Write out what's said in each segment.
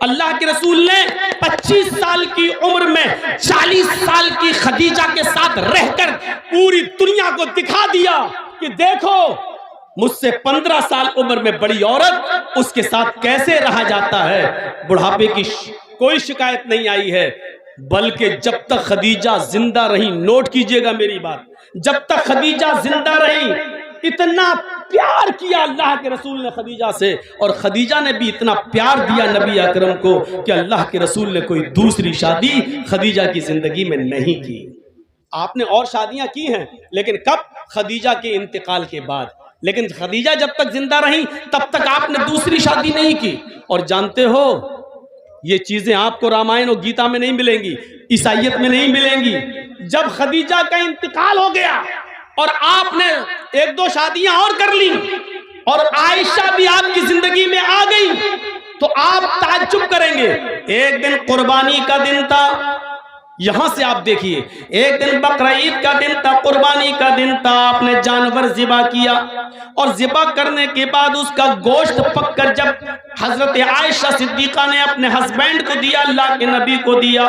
अल्लाह के रसूल ने 25 साल की उम्र में 40 साल की खदीजा के साथ रहकर पूरी दुनिया को दिखा दिया कि देखो मुझसे 15 साल उम्र में बड़ी औरत, उसके साथ कैसे रहा जाता है। बुढ़ापे की कोई शिकायत नहीं आई है, बल्कि जब तक खदीजा जिंदा रही, नोट कीजिएगा मेरी बात, जब तक खदीजा जिंदा रही इतना प्यार किया अल्लाह के रसूल ने खदीजा से, और खदीजा ने भी इतना प्यार दिया नबी अकरम को कि अल्लाह के रसूल ने कोई दूसरी शादी खदीजा की जिंदगी में नहीं की। आपने और शादियां की हैं, लेकिन कब? खदीजा के इंतकाल के बाद। लेकिन खदीजा जब तक जिंदा रही तब तक आपने दूसरी शादी नहीं की। और जानते हो ये चीजें आपको रामायण और गीता में नहीं मिलेंगी, ईसाइयत में नहीं मिलेंगी। जब खदीजा का इंतकाल हो गया और आपने 1-2 शादियां और कर ली और आयशा भी आपकी जिंदगी में आ गई, तो आप ताज्जुब करेंगे। एक दिन कुर्बानी का दिन था, यहां से आप देखिए, एक दिन बकरा ईद का दिन था, कुर्बानी का दिन था, आपने जानवर ज़िबा किया और ज़िबा करने के बाद उसका गोश्त पककर जब हजरत आयशा सिद्दीका ने अपने हस्बैंड को दिया, अल्लाह के नबी को दिया,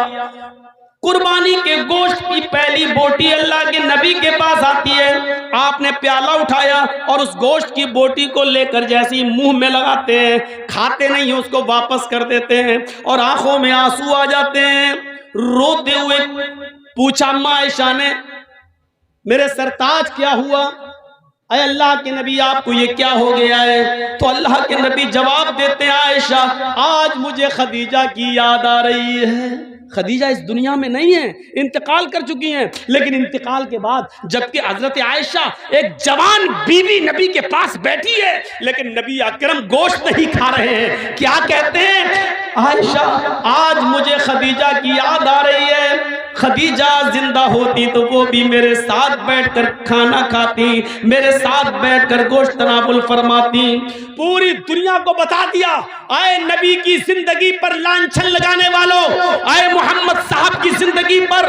कुर्बानी के गोश्त की पहली बोटी अल्लाह के नबी के पास आती है। आपने प्याला उठाया और उस गोश्त की बोटी को लेकर जैसे ही मुंह में लगाते हैं, खाते नहीं, उसको वापस कर देते हैं और आंखों में आंसू आ जाते हैं। रोते हुए पूछा अम्मा आयशा ने, मेरे सरताज क्या हुआ? अरे अल्लाह के नबी आपको ये क्या हो गया है? तो अल्लाह के नबी जवाब देते हैं, आयशा आज मुझे खदीजा की याद आ रही है। खदीजा इस दुनिया में नहीं है, इंतकाल कर चुकी हैं। लेकिन इंतकाल के बाद जबकि हजरत आयशा एक जवान बीवी नबी के पास बैठी है, लेकिन नबी अकरम गोश्त नहीं खा रहे हैं, क्या कहते हैं? आयशा आज मुझे खदीजा की याद आ रही है, खदीजा जिंदा होती तो वो भी मेरे साथ बैठकर खाना खाती, मेरे साथ बैठकर गोश्त तनावुल फरमाती। पूरी दुनिया को बता दिया, आए नबी की जिंदगी पर लांछन लगाने वालों, आए मोहम्मद साहब की जिंदगी पर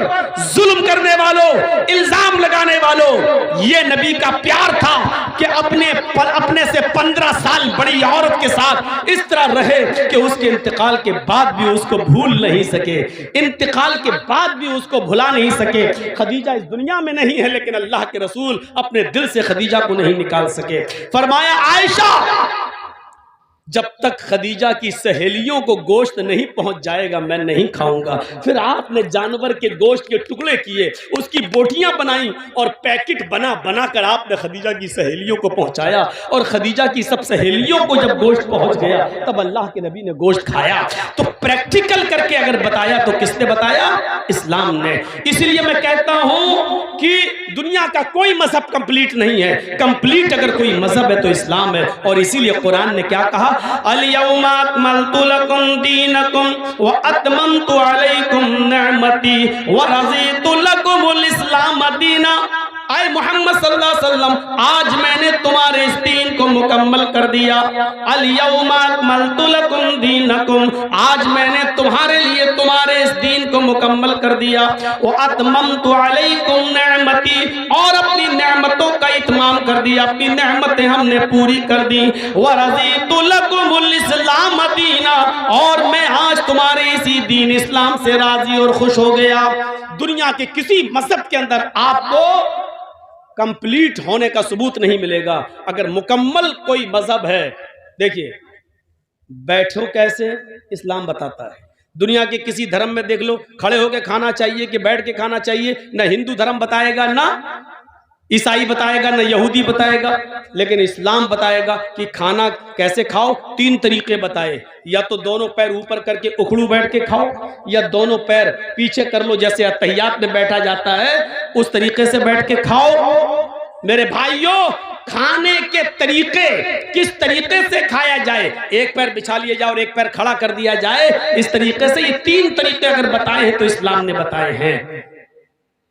जुल्म करने वालों, इल्जाम लगाने वालों, ये नबी का प्यार था कि अपने से 15 साल बड़ी औरत के साथ इस तरह रहे कि उसके इंतकाल के बाद भी उसको भूल नहीं सके, इंतकाल के बाद भी उसको भुला नहीं सके। खदीजा इस दुनिया में नहीं है, लेकिन अल्लाह के रसूल अपने दिल से खदीजा को नहीं निकाल सके। फरमाया आयशा जब तक खदीजा की सहेलियों को गोश्त नहीं पहुंच जाएगा मैं नहीं खाऊंगा। फिर आपने जानवर के गोश्त के टुकड़े किए, उसकी बोटियां बनाई और पैकेट बना बनाकर आपने खदीजा की सहेलियों को पहुंचाया। और खदीजा की सब सहेलियों को जब गोश्त पहुंच गया तब अल्लाह के नबी ने गोश्त खाया। तो प्रैक्टिकल करके अगर बताया तो किसने बताया? इस्लाम ने। इसलिए मैं कहता हूं कि दुनिया का कोई मजहब कंप्लीट नहीं है, कंप्लीट अगर कोई मजहब है तो इस्लाम है। और इसीलिए कुरान ने क्या कहा? अल-यौमा अकमलतु लकुम दीनकुम व अतममतु अलैकुम निअमती व रज़ीतु लकुमुल इस्लाम दीना। आए मोहम्मद सल्लल्लाहु अलैहि वसल्लम आज मैंने तुम्हारे इस दीन को मुकम्मल कर दिया। अल-यौमा अकमलतु लकुम दीनकुम, आज मैंने तुम्हारे लिए तुम्हारे इस दीन को मुकम्मल कर दिया। व अतममतु अलैकुम निअमती, और अपनी नेमतों का इत्माम कर दिया, अपनी नेमतें हमने पूरी कर दी। व रज़ीतु लकुमुल इस्लाम दीना, और मैं आज तुम्हारे इसी दीन इस्लाम से राजी और खुश हो गया। दुनिया के किसी मजहब के अंदर आपको कंप्लीट होने का सबूत नहीं मिलेगा। अगर मुकम्मल कोई मजहब है, देखिए बैठो कैसे, इस्लाम बताता है। दुनिया के किसी धर्म में देख लो, खड़े होकर खाना चाहिए कि बैठ के खाना चाहिए, ना हिंदू धर्म बताएगा, ना ईसाई बताएगा, ना यहूदी बताएगा, लेकिन इस्लाम बताएगा कि खाना कैसे खाओ। 3 तरीके बताए, या तो दोनों पैर ऊपर करके उखड़ू बैठ के खाओ, या दोनों पैर पीछे कर लो जैसे अत्तहियात में बैठा जाता है उस तरीके से बैठ के खाओ। मेरे भाइयों, खाने के तरीके किस तरीके से खाया जाए, एक पैर बिछा लिया जाए और एक पैर खड़ा कर दिया जाए, इस तरीके से, ये 3 तरीके अगर बताए हैं तो इस्लाम ने बताए हैं।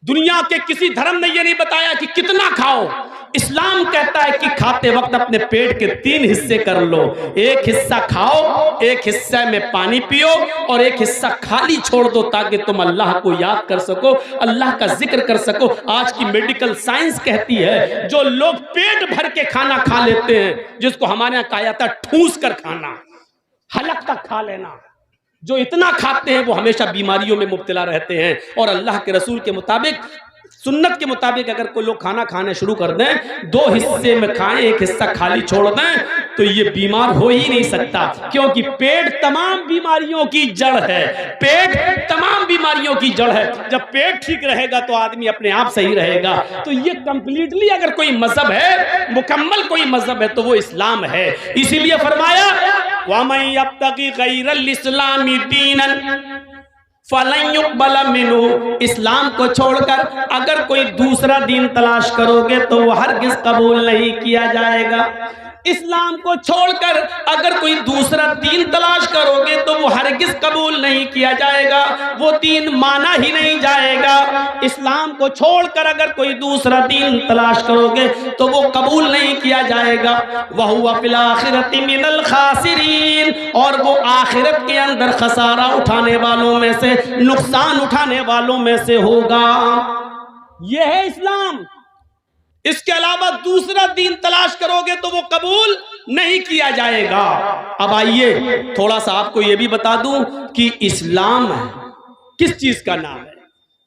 दुनिया के किसी धर्म ने यह नहीं बताया कि कितना खाओ। इस्लाम कहता है कि खाते वक्त अपने पेट के 3 हिस्से कर लो, एक हिस्सा खाओ, एक हिस्से में पानी पियो और एक हिस्सा खाली छोड़ दो, ताकि तुम अल्लाह को याद कर सको, अल्लाह का जिक्र कर सको। आज की मेडिकल साइंस कहती है जो लोग पेट भर के खाना खा लेते हैं, जिसको हमारे यहाँ कहा जाता है ठूस कर खाना, हलक तक खा लेना, जो इतना खाते हैं वो हमेशा बीमारियों में मुब्तला रहते हैं। और अल्लाह के रसूल के मुताबिक, सुन्नत के मुताबिक अगर कोई लोग खाना खाने शुरू कर दें, 2 हिस्से में खाएं, एक हिस्सा खाली छोड़ दें, तो ये बीमार हो ही नहीं सकता, क्योंकि पेट तमाम बीमारियों की जड़ है। पेट तमाम बीमारियों की जड़ है। जब पेट ठीक रहेगा तो आदमी अपने आप सही रहेगा। तो ये कंप्लीटली अगर कोई मजहब है, मुकम्मल कोई मजहब है, तो वो इस्लाम है। इसीलिए फरमाया वमन यब्तगी गैरल इस्लामी दीनन फलन युक़बल मिन्हु, इस्लाम को छोड़कर अगर कोई दूसरा दीन तलाश करोगे तो वो हरगिज़ कबूल नहीं किया जाएगा। इस्लाम को छोड़कर अगर कोई दूसरा दीन तलाश करोगे तो वो हरगिज़ कबूल नहीं किया जाएगा, वो दीन माना ही नहीं जाएगा। इस्लाम को छोड़कर अगर कोई दूसरा दीन तलाश करोगे तो वो कबूल नहीं किया जाएगा। वहुवा फिल आखिरति मिनल खासिरीन, और वो आखिरत के अंदर खसारा उठाने वालों में से, नुकसान उठाने वालों में से होगा। यह है इस्लाम। इसके अलावा दूसरा दीन तलाश करोगे तो वो कबूल नहीं किया जाएगा। अब आइए थोड़ा सा आपको ये भी बता दूं कि इस्लाम किस चीज का नाम है।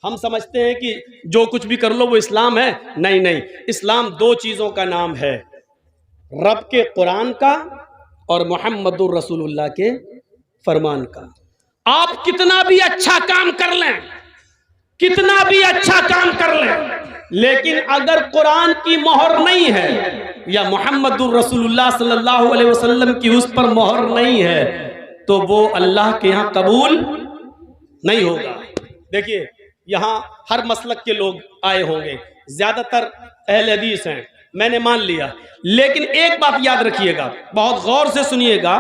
हम समझते हैं कि जो कुछ भी कर लो वो इस्लाम है। नहीं नहीं, इस्लाम 2 चीजों का नाम है, रब के कुरान का और मुहम्मदुर रसूलुल्लाह के फरमान का। आप कितना भी अच्छा काम कर लें, कितना भी अच्छा काम कर लें, लेकिन अगर कुरान की मोहर नहीं है या मुहम्मदुर रसूलुल्लाह सल्लल्लाहु अलैहि वसल्लम की उस पर मोहर नहीं है, तो वो अल्लाह के यहाँ कबूल नहीं होगा। देखिए यहाँ हर मसलक के लोग आए होंगे, ज्यादातर अहले हदीस हैं, मैंने मान लिया। लेकिन एक बात याद रखिएगा, बहुत गौर से सुनिएगा,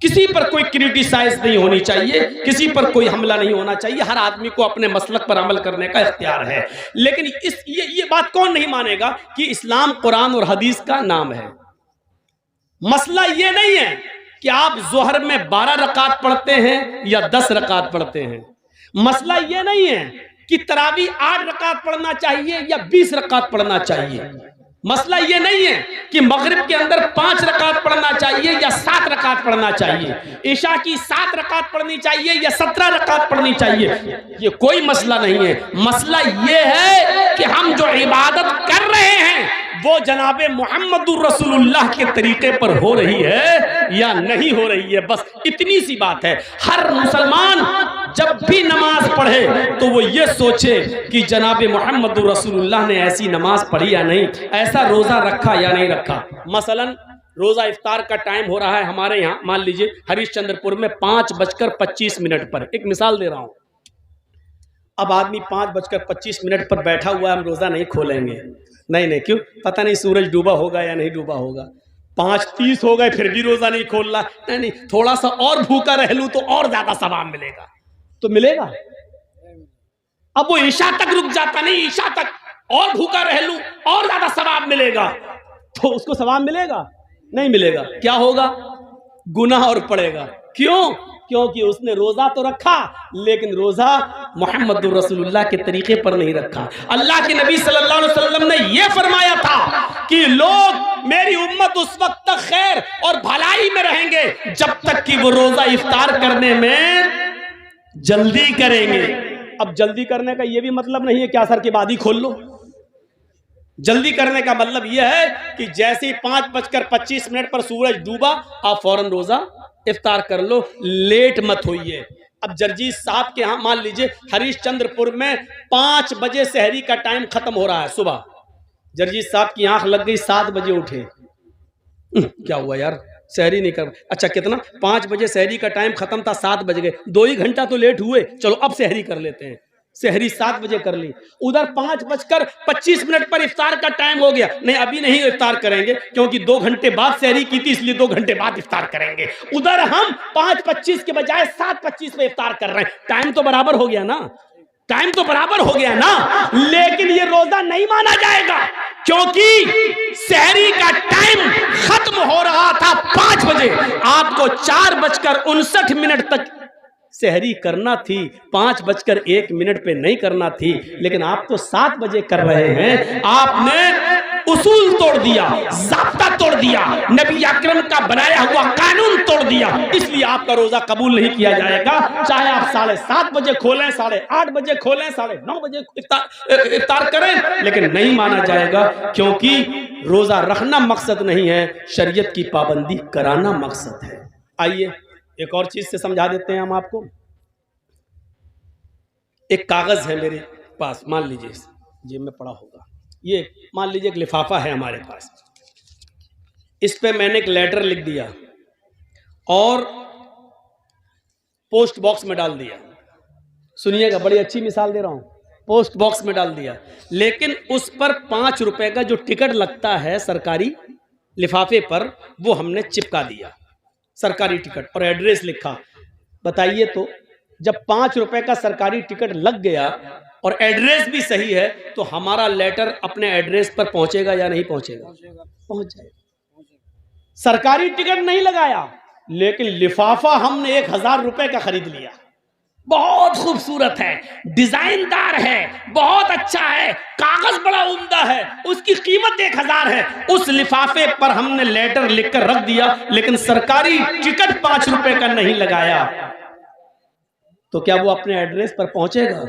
किसी पर कोई क्रिटिसाइज नहीं होनी चाहिए, किसी पर कोई हमला नहीं होना चाहिए। हर आदमी को अपने मसलक पर अमल करने का इख्तियार है। लेकिन ये बात कौन नहीं मानेगा कि इस्लाम कुरान और हदीस का नाम है। मसला ये नहीं है कि आप जोहर में 12 रकात पढ़ते हैं या 10 रकात पढ़ते हैं। मसला ये नहीं है कि तरावी 8 रकात पढ़ना चाहिए या 20 रकात पढ़ना चाहिए। मसला ये नहीं है कि मगरिब के अंदर 5 रकात पढ़ना चाहिए या 7 रकात पढ़ना चाहिए, ईशा की 7 रकात पढ़नी चाहिए या 17 रकात पढ़नी चाहिए। ये कोई मसला नहीं है। मसला ये है कि हम जो इबादत कर रहे हैं वो जनाबे मुहम्मदुर रसूलुल्लाह के तरीके पर हो रही है या नहीं हो रही है, बस इतनी सी बात है। हर मुसलमान जब भी नमाज पढ़े तो वो ये सोचे कि जनाबे मुहम्मदुर रसूलुल्लाह ने ऐसी नमाज पढ़ी या नहीं, ऐसा रोजा रखा या नहीं रखा। मसलन रोजा इफ्तार का टाइम हो रहा है हमारे यहाँ, मान लीजिए हरिश्चंद्रपुर में 5:25 पर, एक मिसाल दे रहा हूँ। अब आदमी 5:25 पर बैठा हुआ है, हम रोजा नहीं खोलेंगे। नहीं नहीं, क्यों? पता नहीं सूरज डूबा होगा या नहीं डूबा होगा। 5:30 हो गए फिर भी रोजा नहीं खोल रहा। नहीं नहीं, थोड़ा सा और भूखा रह लूं तो और ज्यादा सवाब मिलेगा। तो मिलेगा? अब वो ईशा तक रुक जाता, नहीं ईशा तक और भूखा रह लूं और ज्यादा सवाब मिलेगा, तो उसको सवाब मिलेगा? नहीं मिलेगा। क्या होगा? गुनाह और पड़ेगा। क्यों? क्योंकि उसने रोजा तो रखा लेकिन रोजा मुहम्मदुर रसूलुल्लाह के तरीके पर नहीं रखा। अल्लाह के नबी सल्लल्लाहु अलैहि वसल्लम ने यह फरमाया था कि लोग, मेरी उम्मत उस वक्त तक खैर और भलाई में रहेंगे जब तक कि वो रोजा इफ्तार करने में जल्दी करेंगे। अब जल्दी करने का यह भी मतलब नहीं है कि असर के बाद ही खोल लो। जल्दी करने का मतलब यह है कि जैसे ही 5:25 पर सूरज डूबा आप फौरन रोजा इफ्तार कर लो, लेट मत होइए। अब जर्जीस साहब के यहाँ मान लीजिए हरिश्चंद्रपुर में 5 बजे सहरी का टाइम खत्म हो रहा है सुबह। जर्जीस साहब की आंख लग गई, 7 बजे उठे। क्या हुआ यार, सहरी नहीं कर? अच्छा कितना? 5 बजे सहरी का टाइम खत्म था, 7 बज गए, 2 ही घंटा तो लेट हुए, चलो अब सहरी कर लेते हैं। सहरी 7 बजे कर ली। उधर 5:25 पर इफ्तार का टाइम हो गया, नहीं अभी नहीं इफ्तार करेंगे क्योंकि 2 घंटे बाद सहरी की थी, इसलिए 2 घंटे बाद इफ्तार करेंगे। उधर हम 5:25 के बजाय 7:25 पे इफ्तार कर रहे हैं। टाइम तो बराबर हो गया ना, टाइम तो बराबर हो गया ना। लेकिन ये रोजा नहीं माना जाएगा क्योंकि सहरी का टाइम खत्म हो रहा था 5 बजे, आपको 4:59 तक सहरी करना थी, 5:01 पे नहीं करना थी, लेकिन आप तो 7 बजे कर रहे हैं। आपने उसूल तोड़ दिया, ज़ाब्ता तोड़ दिया, नबी अकरम का बनाया हुआ कानून तोड़ दिया। इसलिए आपका रोजा कबूल नहीं किया जाएगा, चाहे आप 7:30 बजे खोलें, 8:30 बजे खोलें, 9:30 बजे इफ्तार करें, लेकिन नहीं माना जाएगा, क्योंकि रोजा रखना मकसद नहीं है, शरीयत की पाबंदी कराना मकसद है। आइए एक और चीज से समझा देते हैं हम आपको। एक कागज है मेरे पास, मान लीजिए जेब में पड़ा होगा, ये मान लीजिए एक लिफाफा है हमारे पास, इस पे मैंने एक लेटर लिख दिया और पोस्ट बॉक्स में डाल दिया। सुनिएगा, बड़ी अच्छी मिसाल दे रहा हूं, पोस्ट बॉक्स में डाल दिया, लेकिन उस पर 5 रुपए का जो टिकट लगता है सरकारी लिफाफे पर, वो हमने चिपका दिया, सरकारी टिकट, और एड्रेस लिखा। बताइए तो, जब 5 रुपए का सरकारी टिकट लग गया और एड्रेस भी सही है, तो हमारा लेटर अपने एड्रेस पर पहुंचेगा या नहीं पहुंचेगा? पहुंच जाएगा। सरकारी टिकट नहीं लगाया, लेकिन लिफाफा हमने 1000 रुपए का खरीद लिया, बहुत खूबसूरत है, डिजाइनदार है, बहुत अच्छा है, कागज बड़ा उम्दा है, उसकी कीमत 1000 है। उस लिफाफे पर हमने लेटर लिखकर रख दिया, लेकिन सरकारी टिकट 5 रुपए का नहीं लगाया, तो क्या वो अपने एड्रेस पर पहुंचेगा?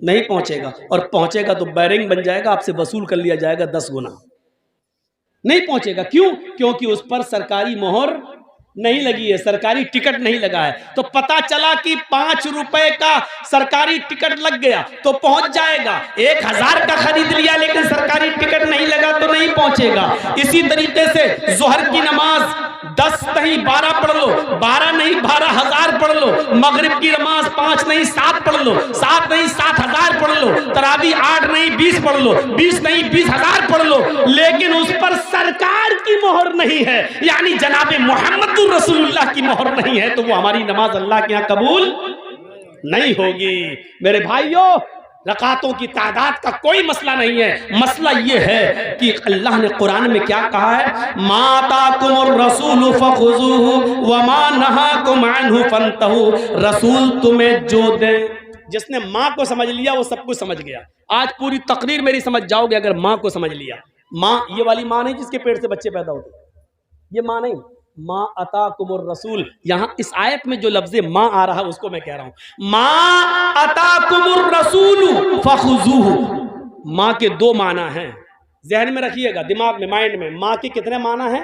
नहीं पहुंचेगा, और पहुंचेगा तो बैरिंग बन जाएगा, आपसे वसूल कर लिया जाएगा 10 गुना। नहीं पहुंचेगा, क्यों? क्योंकि उस पर सरकारी मोहर नहीं लगी है, सरकारी टिकट नहीं लगा है। तो पता चला कि 5 रुपए का सरकारी टिकट लग गया तो पहुंच जाएगा, 1000 का खरीद लिया लेकिन सरकारी टिकट नहीं लगा तो नहीं पहुंचेगा। इसी तरीके से जोहर की नमाज 10 नहीं 12 पढ़ लो, 12 नहीं 12,000 पढ़ लो, मगरिब की नमाज 5 नहीं 7 पढ़ लो, 7 नहीं 7,000 पढ़ लो, तरावी 8 नहीं 20 पढ़ लो, 20 नहीं 20,000 पढ़ लो, लेकिन उस पर सरकार की मोहर नहीं है, यानी जनाबे मोहम्मद रसूलुल्लाह की मोहर नहीं है, तो वो हमारी नमाज अल्लाह के यहाँ कबूल नहीं होगी। मेरे भाइयों, रकातों की तादाद का कोई मसला नहीं है, मसला ये है कि अल्लाह ने कुरान में क्या कहा है, माताकुमुर रसूलु फखुज़ूहु व मा नहाकुम अन्हु फंतहु। रसूल तुम्हें जो दे, जिसने माँ को समझ लिया वो सब कुछ समझ गया। आज पूरी तकरीर मेरी समझ जाओगे अगर माँ को समझ लिया। माँ ये वाली माँ नहीं जिसके पेट से बच्चे पैदा होते, ये माँ नहीं, माँ अताकुमुर रसूल। यहां इस आयत में जो लफ्ज़ माँ आ रहा है उसको मैं कह रहा हूं, माँ अताकुमुर रसूल फखुज़ूहु। माँ के 2 माना हैं, जहन में रखिएगा, दिमाग में, माइंड में। माँ के कितने माना हैं?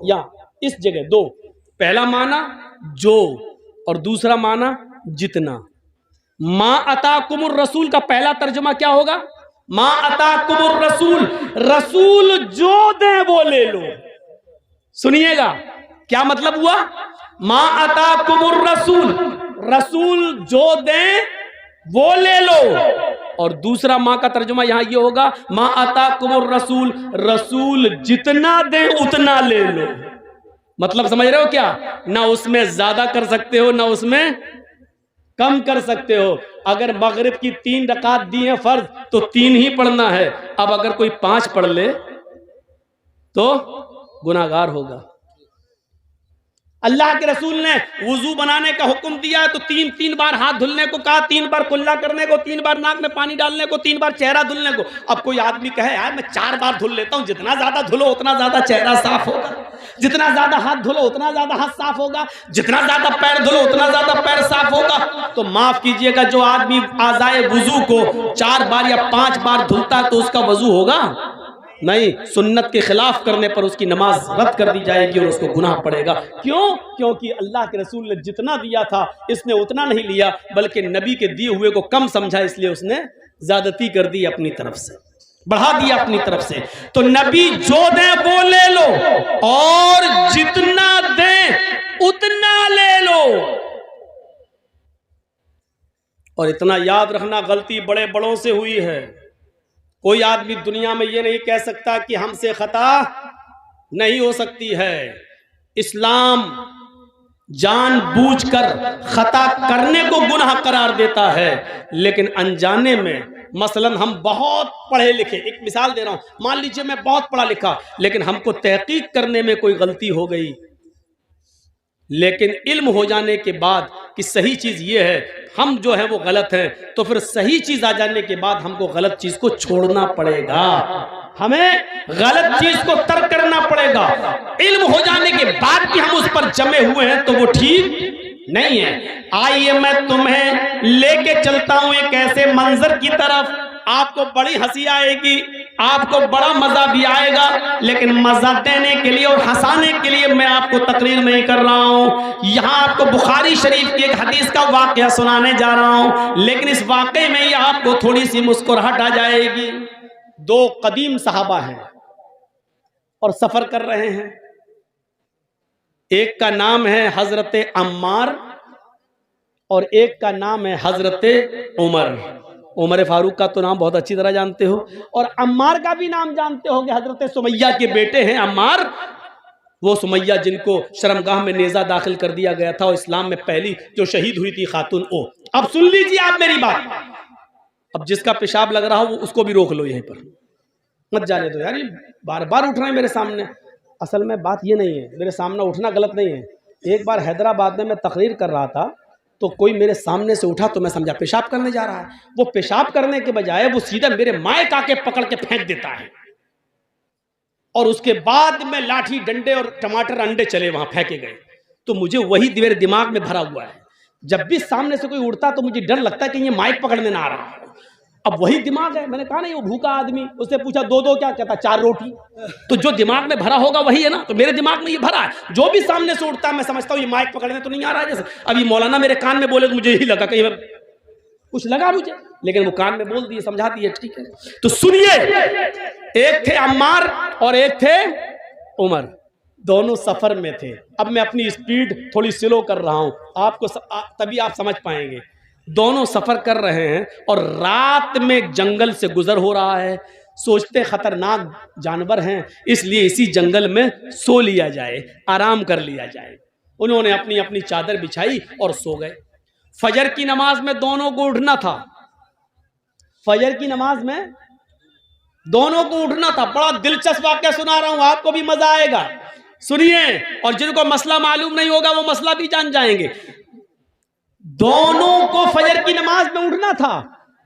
या इस जगह 2। पहला माना जो, और दूसरा माना जितना। माँ अताकुमुर रसूल का पहला तर्जुमा क्या होगा? माँ अताकुमुर रसूल, रसूल जो दे वो ले लो। सुनिएगा क्या मतलब हुआ, माँ अताकुमुर रसूल, रसूल जो दे वो ले लो। और दूसरा माँ का तर्जुमा यहां ये होगा, माँ अताकुमुर रसूल, रसूल जितना दे उतना ले लो। मतलब समझ रहे हो क्या? ना उसमें ज्यादा कर सकते हो ना उसमें कम कर सकते हो। अगर मगरिब की 3 रकात दी है फर्ज तो 3 ही पढ़ना है। अब अगर कोई 5 पढ़ ले तो गुनाहगार होगा। अल्लाह के रसूल ने वुजू बनाने का हुक्म दिया तो 3 बार हाथ धुलने को कहा, 3 बार कुल्ला करने को, 3 बार नाक में पानी डालने को, 3 बार चेहरा धुलने को। अब कोई आदमी कहे यार मैं 4 बार धुल लेता हूं, जितना ज्यादा धुलो उतना ज्यादा चेहरा साफ होगा, जितना ज्यादा हाथ धुलो उतना ज्यादा हाथ साफ होगा, जितना ज्यादा पैर धुलो उतना ज्यादा पैर साफ होगा। तो माफ कीजिएगा, जो आदमी आज़ाए वुजू को 4 बार या 5 बार धुलता है तो उसका वजू होगा नहीं, सुन्नत के खिलाफ करने पर उसकी नमाज रद्द कर दी जाएगी और उसको गुनाह पड़ेगा। क्यों? क्योंकि अल्लाह के रसूल ने जितना दिया था इसने उतना नहीं लिया, बल्कि नबी के दिए हुए को कम समझा, इसलिए उसने ज्यादती कर दी, अपनी तरफ से बढ़ा दिया अपनी तरफ से। तो नबी जो दे वो ले लो और जितना दे उतना ले लो। और इतना याद रखना, गलती बड़े बड़ों से हुई है। कोई आदमी दुनिया में ये नहीं कह सकता कि हमसे खता नहीं हो सकती है। इस्लाम जानबूझकर खता करने को गुनाह करार देता है, लेकिन अनजाने में, मसलन हम बहुत पढ़े लिखे, एक मिसाल दे रहा हूं, मान लीजिए मैं बहुत पढ़ा लिखा लेकिन हमको तहकीक करने में कोई गलती हो गई, लेकिन इल्म हो जाने के बाद कि सही चीज ये है, हम जो है वो गलत हैं, तो फिर सही चीज आ जाने के बाद हमको गलत चीज को छोड़ना पड़ेगा, हमें गलत चीज को तर्क करना पड़ेगा। इल्म हो जाने के बाद भी हम उस पर जमे हुए हैं तो वो ठीक नहीं है। आइए मैं तुम्हें लेके चलता हूं एक ऐसे मंजर की तरफ, आपको बड़ी हंसी आएगी, आपको बड़ा मजा भी आएगा, लेकिन मजा देने के लिए और हंसाने के लिए मैं आपको तकरीर नहीं कर रहा हूं। यहां आपको बुखारी शरीफ की एक हदीस का वाकया सुनाने जा रहा हूं, लेकिन इस वाकये में यह आपको थोड़ी सी मुस्कुराहट आ जाएगी। दो कदीम सहाबा हैं और सफर कर रहे हैं। एक का नाम है हजरत अम्मार और एक का नाम है हजरत उमर। उमर फारूक का तो नाम बहुत अच्छी तरह जानते हो, और अम्मार का भी नाम जानते हो कि हजरत सुमैया के बेटे हैं अम्मार। वो सुमैया जिनको शर्मगाह में नेजा दाखिल कर दिया गया था और इस्लाम में पहली जो शहीद हुई थी खातून वो। अब सुन लीजिए आप मेरी बात, अब जिसका पेशाब लग रहा हो वो उसको भी रोक लो, यहीं पर मत जाने दो यार, ये बार बार उठ रहे हैं मेरे सामने। असल में बात ये नहीं है, मेरे सामने उठना गलत नहीं है। एक बार हैदराबाद में मैं तकरीर कर रहा था तो कोई मेरे सामने से उठा तो मैं समझा पेशाब करने जा रहा है। वो पेशाब करने के बजाय वो सीधा मेरे माए काके पकड़ के फेंक देता है, और उसके बाद में लाठी डंडे और टमाटर अंडे चले वहां फेंके गए। तो मुझे वही मेरे दिमाग में भरा हुआ है, जब भी सामने से कोई उड़ता तो मुझे डर लगता है कि ये माइक पकड़ने ना आ रहा है। अब वही दिमाग है। मैंने कहा नहीं, वो भूखा आदमी, उससे पूछा दो दो क्या, कहता 4 रोटी। तो जो दिमाग में भरा होगा वही है ना, तो मेरे दिमाग में ये भरा है। जो भी सामने से उठता है मैं समझता हूँ ये माइक पकड़ने तो नहीं आ रहा है। जैसे अभी मौलाना मेरे कान में बोले तो मुझे यही लगा, कहीं कुछ लगा मुझे, लेकिन वो कान में बोल दिए, समझा दिए, ठीक है। तो सुनिए, एक थे अम्मार और एक थे उमर, दोनों सफर में थे। अब मैं अपनी स्पीड थोड़ी स्लो कर रहा हूं, आपको तभी आप समझ पाएंगे। दोनों सफर कर रहे हैं और रात में जंगल से गुजर हो रहा है। सोचते खतरनाक जानवर हैं, इसलिए इसी जंगल में सो लिया जाए, आराम कर लिया जाए। उन्होंने अपनी अपनी चादर बिछाई और सो गए। फजर की नमाज में दोनों को उठना था, फजर की नमाज में दोनों को उठना था। बड़ा दिलचस्प वाकया सुना रहा हूं, आपको भी मजा आएगा, सुनिए। और जिनको मसला मालूम नहीं होगा वो मसला भी जान जाएंगे। दोनों को फजर की नमाज में उठना था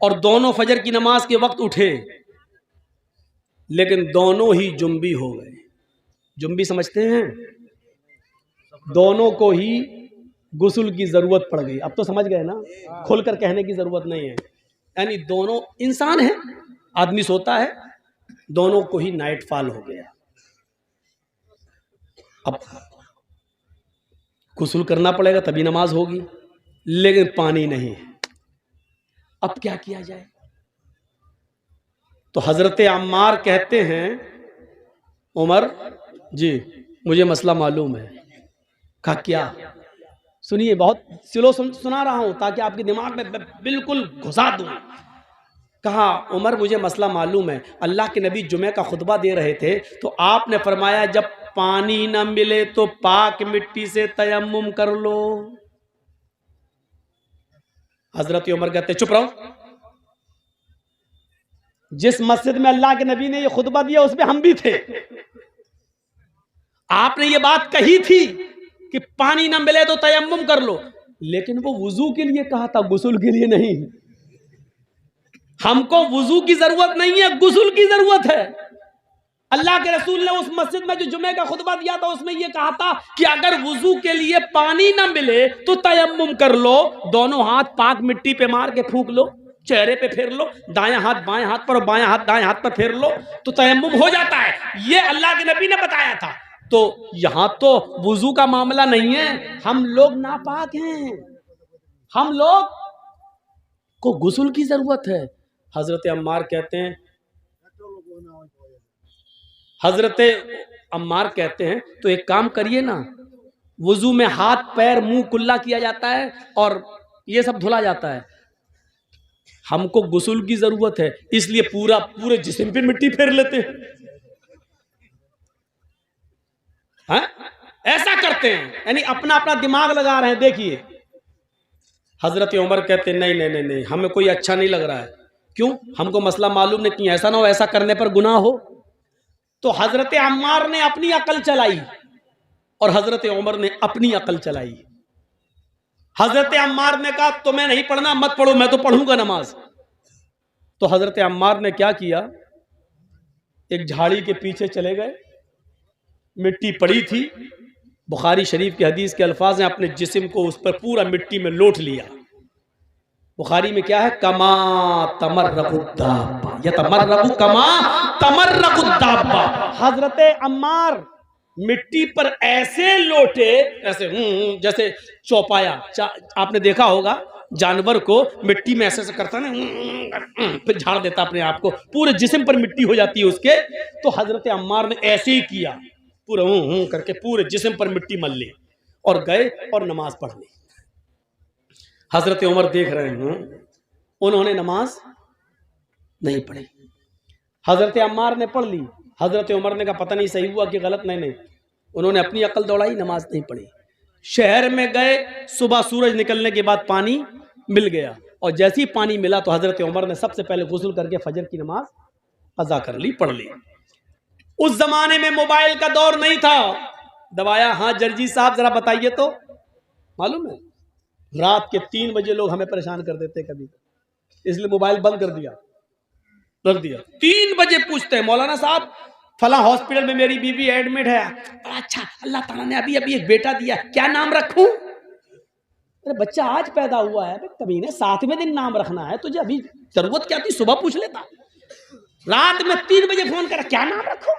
और दोनों फजर की नमाज के वक्त उठे, लेकिन दोनों ही जुम्बी हो गए। जुम्बी समझते हैं? दोनों को ही गुस्ल की जरूरत पड़ गई। अब तो समझ गए ना, खुलकर कहने की जरूरत नहीं है। यानी दोनों इंसान हैं, आदमी सोता है, दोनों को ही नाइट फॉल हो गया। अब गुस्ल करना पड़ेगा तभी नमाज होगी, लेकिन पानी नहीं है। अब क्या किया जाए? तो हजरत अम्मार कहते हैं, उमर जी मुझे मसला मालूम है। कहा क्या? सुनिए, बहुत स्लो सुना रहा हूं ताकि आपके दिमाग में बिल्कुल घुसा दूं। कहा उमर मुझे मसला मालूम है। अल्लाह के नबी जुमे का खुतबा दे रहे थे तो आपने फरमाया जब पानी न मिले तो पाक मिट्टी से तयम्मुम कर लो। हजरत उमर कहते चुप रहो, जिस मस्जिद में अल्लाह के नबी ने ये खुतबा दिया उसमें हम भी थे। आपने ये बात कही थी कि पानी ना मिले तो तयम्मुम कर लो, लेकिन वो वुजू के लिए कहा था, गुस्ल के लिए नहीं। हमको वुजू की जरूरत नहीं है, गुस्ल की जरूरत है। अल्लाह के रसूल ने उस मस्जिद में जो जुमे का खुतबा दिया था उसमें यह कहा था कि अगर वुजू के लिए पानी ना मिले तो तयम्मुम कर लो। दोनों हाथ पाक मिट्टी पे मार के फूंक लो, चेहरे पे फेर लो, दायां हाथ बाएं हाथ पर और बायां हाथ दाएं हाथ पर फेर लो तो तयम्मुम हो जाता है। ये अल्लाह के नबी ने बताया था। तो यहां तो वुजू का मामला नहीं है, हम लोग नापाक हैं, हम लोग को गुस्ल की जरूरत है। हजरत अम्मार कहते हैं, हजरत अम्मार कहते हैं तो एक काम करिए ना, वुजू में हाथ पैर मुंह कुल्ला किया जाता है और ये सब धुला जाता है। हमको गुस्ल की जरूरत है, इसलिए पूरे जिस्म पे मिट्टी फेर लेते हैं। हाँ? ऐसा करते हैं, यानी अपना अपना दिमाग लगा रहे हैं। देखिए हजरत उमर कहते हैं नहीं नहीं नहीं नहीं, हमें कोई अच्छा नहीं लग रहा है। क्यों? हमको मसला मालूम नहीं, कि ऐसा ना हो ऐसा करने पर गुनाह हो। तो हजरत अम्मार ने अपनी अकल चलाई और हजरत उमर ने अपनी अकल चलाई। हजरत अम्मार ने कहा तुम्हें नहीं पढ़ना, मत पढ़ो, मैं तो पढ़ूंगा नमाज। तो हजरत अम्मार ने क्या किया, एक झाड़ी के पीछे चले गए, मिट्टी पड़ी थी, बुखारी शरीफ के हदीस के अल्फाज हैं, अपने जिस्म को उस पर पूरा मिट्टी में लोट लिया। बुखारी में क्या है, कमा तमर्रकुद्दाब्बा, यतमर्रकु कमा तमर्रकुद्दाब्बा। हजरत अम्मार मिट्टी पर ऐसे लोटे, ऐसे जैसे चौपाया, आपने देखा होगा जानवर को मिट्टी में ऐसे करता ना, फिर झाड़ देता अपने आप को, पूरे जिस्म पर मिट्टी हो जाती है उसके। तो हजरत अम्मार ने ऐसे ही किया, पूरा करके पूरे जिस्म पर मिट्टी मल ली और गए और नमाज पढ़ ली। हजरत उमर देख रहे हैं, उन्होंने नमाज नहीं पढ़ी, हजरत अम्मार ने पढ़ ली। हजरत उमर ने कहा पता नहीं सही हुआ कि गलत। नहीं, उन्होंने अपनी अकल दौड़ाई, नमाज नहीं पढ़ी। शहर में गए, सुबह सूरज निकलने के बाद पानी मिल गया, और जैसे ही पानी मिला तो हजरत उमर ने सबसे पहले गुस्ल करके फजर की नमाज कज़ा कर ली, पढ़ ली। उस जमाने में मोबाइल का दौर नहीं था। दबाया, हाँ जर्जी साहब जरा बताइए तो। मालूम है रात के 3 बजे लोग हमें परेशान कर देते कभी, इसलिए मोबाइल बंद कर दिया, रख दिया। 3 बजे पूछते हैं, मौलाना साहब फला हॉस्पिटल में मेरी बीवी एडमिट है। अच्छा, अल्लाह ताला ने अभी अभी एक बेटा दिया, क्या नाम रखूं? अरे बच्चा आज पैदा हुआ है, कभी ने 7वें दिन नाम रखना है, तुझे अभी जरूरत क्या थी, सुबह पूछ लेता। रात में 3 बजे फोन करा, क्या नाम रखूं?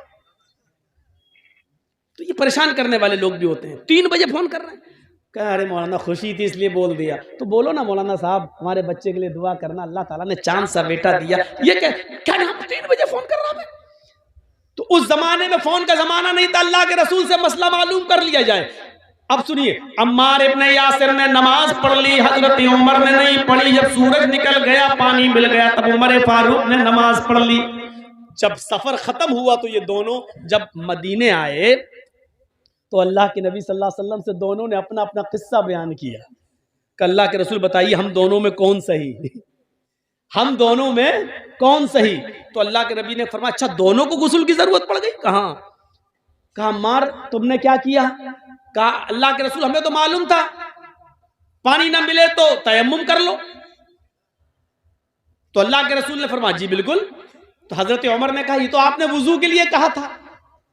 तो ये परेशान करने वाले लोग भी होते हैं, 3 बजे फोन कर रहे हैं। कहा अरे मौलाना खुशी थी इसलिए बोल दिया। तो बोलो ना मौलाना साहब हमारे बच्चे के लिए दुआ करना, अल्लाह ताला ने चांद सा बेटा दिया। ये क्या नाम 3 बजे फोन कर रहा है? तो उस जमाने में फोन का जमाना नहीं था, अल्लाह के रसूल से मसला मालूम कर लिया जाए। अब सुनिए, अम्मार इब्न यासिर ने नमाज पढ़ ली, हजरत उमर ने नहीं पढ़ी। जब सूरज निकल गया, पानी मिल गया, तब उमर फारूक ने नमाज पढ़ ली। जब सफर खत्म हुआ तो ये दोनों जब मदीने आए तो अल्लाह के नबी सल्लल्लाहु अलैहि वसल्लम से दोनों ने अपना अपना किस्सा बयान किया कि अल्लाह के रसूल बताइए हम दोनों में कौन सही, हम दोनों में कौन सही? तो अल्लाह के नबी ने फरमाया अच्छा दोनों को गुस्ल की जरूरत पड़ गई? कहा मार तुमने क्या किया? कहा अल्लाह के रसूल हमें तो मालूम था पानी ना मिले तो तयम्मुम कर लो। तो अल्लाह के रसूल ने फरमाया जी बिल्कुल। तो हजरत उमर ने कहा ये तो आपने वुजू के लिए कहा था,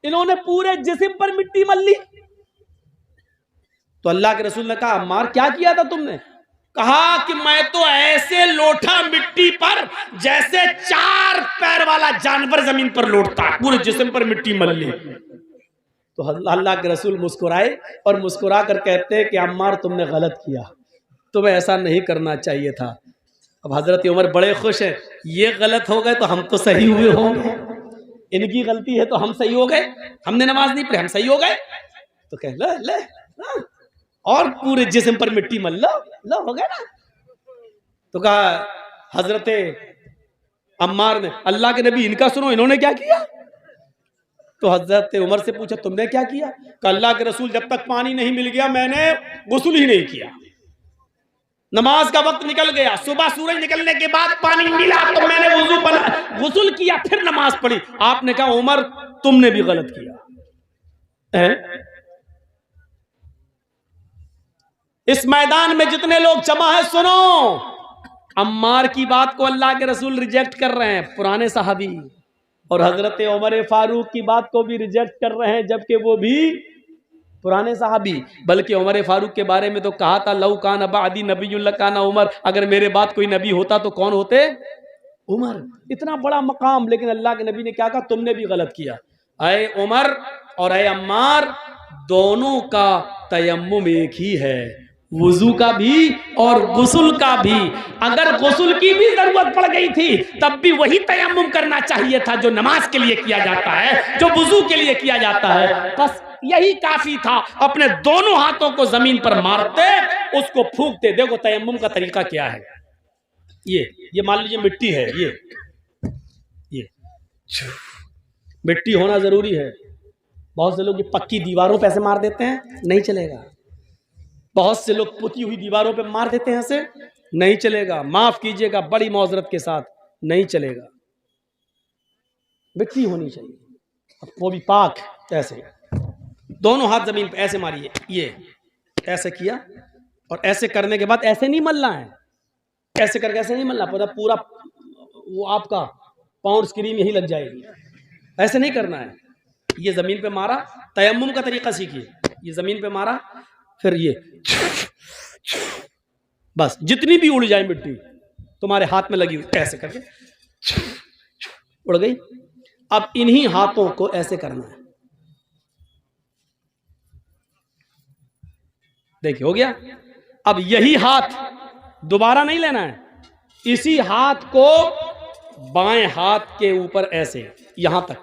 इन्होंने पूरे जिस्म पर मिट्टी मल ली। तो अल्लाह के रसूल ने कहा अम्मार क्या किया था तुमने? कहा कि मैं तो ऐसे लोटा मिट्टी पर जैसे 4 पैर वाला जानवर जमीन पर लोटता, पूरे जिस्म पर मिट्टी मल ली। तो अल्लाह के रसूल मुस्कुराए और मुस्कुरा कर कहते हैं कि अम्मार तुमने गलत किया, तुम्हें ऐसा नहीं करना चाहिए था। अब हजरत उमर बड़े खुश हैं, ये गलत हो गए तो हम तो सही हुए होंगे, इनकी गलती है तो हम सही हो गए, हमने नमाज नहीं पढ़ी हम सही हो गए। तो कह ले और पूरे जिस्म पर मिट्टी मल लो हो गया ना। तो कहा हजरत अम्मार ने अल्लाह के नबी इनका सुनो इन्होंने क्या किया? तो हजरत उमर से पूछा तुमने क्या किया? कहा अल्लाह के रसूल जब तक पानी नहीं मिल गया मैंने गुस्ल ही नहीं किया, नमाज का वक्त निकल गया, सुबह सूरज निकलने के बाद पानी मिला तो मैंने वुजू बना गुस्ल किया फिर नमाज पढ़ी। आपने कहा उमर तुमने भी गलत किया। इस मैदान में जितने लोग जमा है सुनो, अम्मार की बात को अल्लाह के रसूल रिजेक्ट कर रहे हैं, पुराने सहाबी, और हजरत उमर फारूक की बात को भी रिजेक्ट कर रहे हैं जबकि वो भी पुराने साहबी। बल्कि उमर फारूक के बारे में तो कहा था लौ कान बादी नबीयुल्लाह काना उमर, अगर मेरे बाद कोई नबी होता तो कौन होते? उमर। इतना बड़ा मकाम, लेकिन अल्लाह के नबी ने क्या कहा? तुमने भी गलत किया। अय उमर और अय अम्मार दोनों का तयम्मुम एक ही है, वुजू का भी और गुस्ल का भी। अगर गुस्ल की भी जरूरत पड़ गई थी तब भी वही तयम्मुम करना चाहिए था जो नमाज के लिए किया जाता है, जो वुजू के लिए किया जाता है। बस यही काफी था। अपने दोनों हाथों को जमीन पर मारते उसको फूंकते। देखो तयम्मुम का तरीका क्या है। ये मान लीजिए मिट्टी है, ये मिट्टी होना जरूरी है। बहुत से लोग ये पक्की दीवारों पे ऐसे मार देते हैं, नहीं चलेगा। बहुत से लोग पुती हुई दीवारों पे मार देते हैं ऐसे, नहीं चलेगा। माफ कीजिएगा बड़ी मौजरत के साथ, नहीं चलेगा। मिट्टी होनी चाहिए, वो भी पाक। ऐसे दोनों हाथ जमीन पे ऐसे मारिए, ये ऐसे किया और ऐसे करने के बाद ऐसे नहीं मलना है, ऐसे करके ऐसे नहीं मलना, पूरा वो आपका पाउंड स्क्रीन यही लग जाएगी, ऐसे नहीं करना है। ये जमीन पे मारा, तयम्मुम का तरीका सीखिए, ये जमीन पे मारा, फिर ये बस जितनी भी उड़ जाए मिट्टी तुम्हारे हाथ में लगी हुई, ऐसे करके उड़ गई। अब इन्हीं हाथों को ऐसे करना है, देखिए हो गया। अब यही हाथ दोबारा नहीं लेना है, इसी हाथ को बाएं हाथ के ऊपर ऐसे यहां तक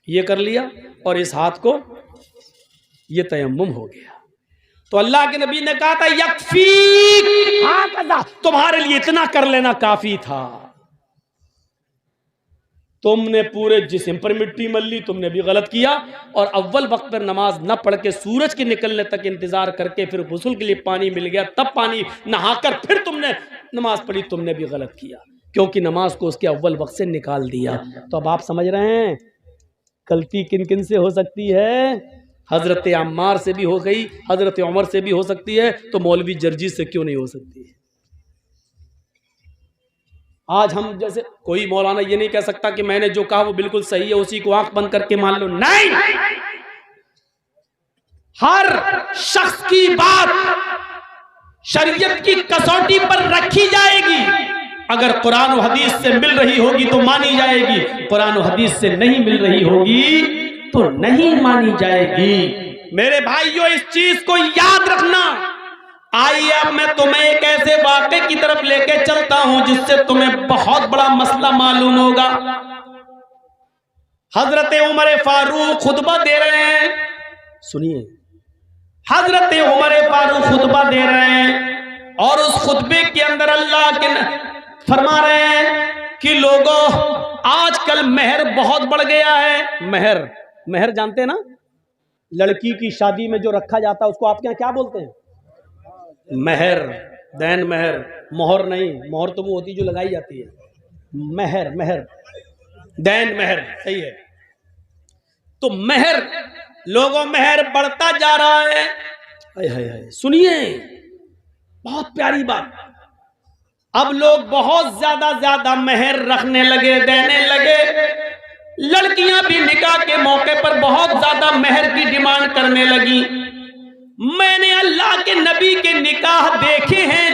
ये कर लिया, और इस हाथ को ये तयम्मुम हो गया। तो अल्लाह के नबी ने कहा था यकफी, तुम्हारे लिए इतना कर लेना काफी था। तुमने पूरे जिस्म पर मिट्टी मल ली, तुमने भी गलत किया, और अव्वल वक्त पर नमाज न पढ़ के सूरज के निकलने तक इंतजार करके फिर गुस्ल के लिए पानी मिल गया तब पानी नहाकर फिर तुमने नमाज पढ़ी, तुमने भी गलत किया, क्योंकि नमाज को उसके अव्वल वक्त से निकाल दिया। तो अब आप समझ रहे हैं गलती किन किन से हो सकती है? हजरत अम्मार से भी हो गई, हजरत उमर से भी हो सकती है, तो मौलवी जर्जी से क्यों नहीं हो सकती है? आज हम जैसे कोई मौलाना ये नहीं कह सकता कि मैंने जो कहा वो बिल्कुल सही है, उसी को आंख बंद करके मान लो, नहीं। हर शख्स की बात शरीयत की कसौटी पर रखी जाएगी। अगर कुरान और हदीस से मिल रही होगी तो मानी जाएगी, कुरान और हदीस से नहीं मिल रही होगी तो नहीं मानी जाएगी। मेरे भाइयों, इस चीज को याद रखना। आइए अब मैं तुम्हें एक ऐसे वाक़े की तरफ लेके चलता हूं जिससे तुम्हें बहुत बड़ा मसला मालूम होगा। हजरत उमर फारूक खुतबा दे रहे हैं, सुनिए, हजरत उमर फारूक खुतबा दे रहे हैं, और उस खुतबे के अंदर अल्लाह के फरमा रहे हैं कि लोगों, आजकल मेहर बहुत बढ़ गया है। मेहर, मेहर जानते हैं ना, लड़की की शादी में जो रखा जाता है उसको आपके यहाँ क्या बोलते हैं? मेहर, दैन मेहर, मोहर नहीं, मोहर तो वो होती है जो लगाई जाती है, मेहर, मेहर, दैन मेहर, सही है। तो मेहर, लोगों मेहर बढ़ता जा रहा है। हाय हाय हाय, सुनिए बहुत प्यारी बात, अब लोग बहुत ज्यादा मेहर रखने लगे, देने लगे। लड़कियां भी निकाह के मौके पर बहुत ज्यादा मेहर की डिमांड करने लगी। मैंने अल्लाह के नबी के निकाह देखे हैं,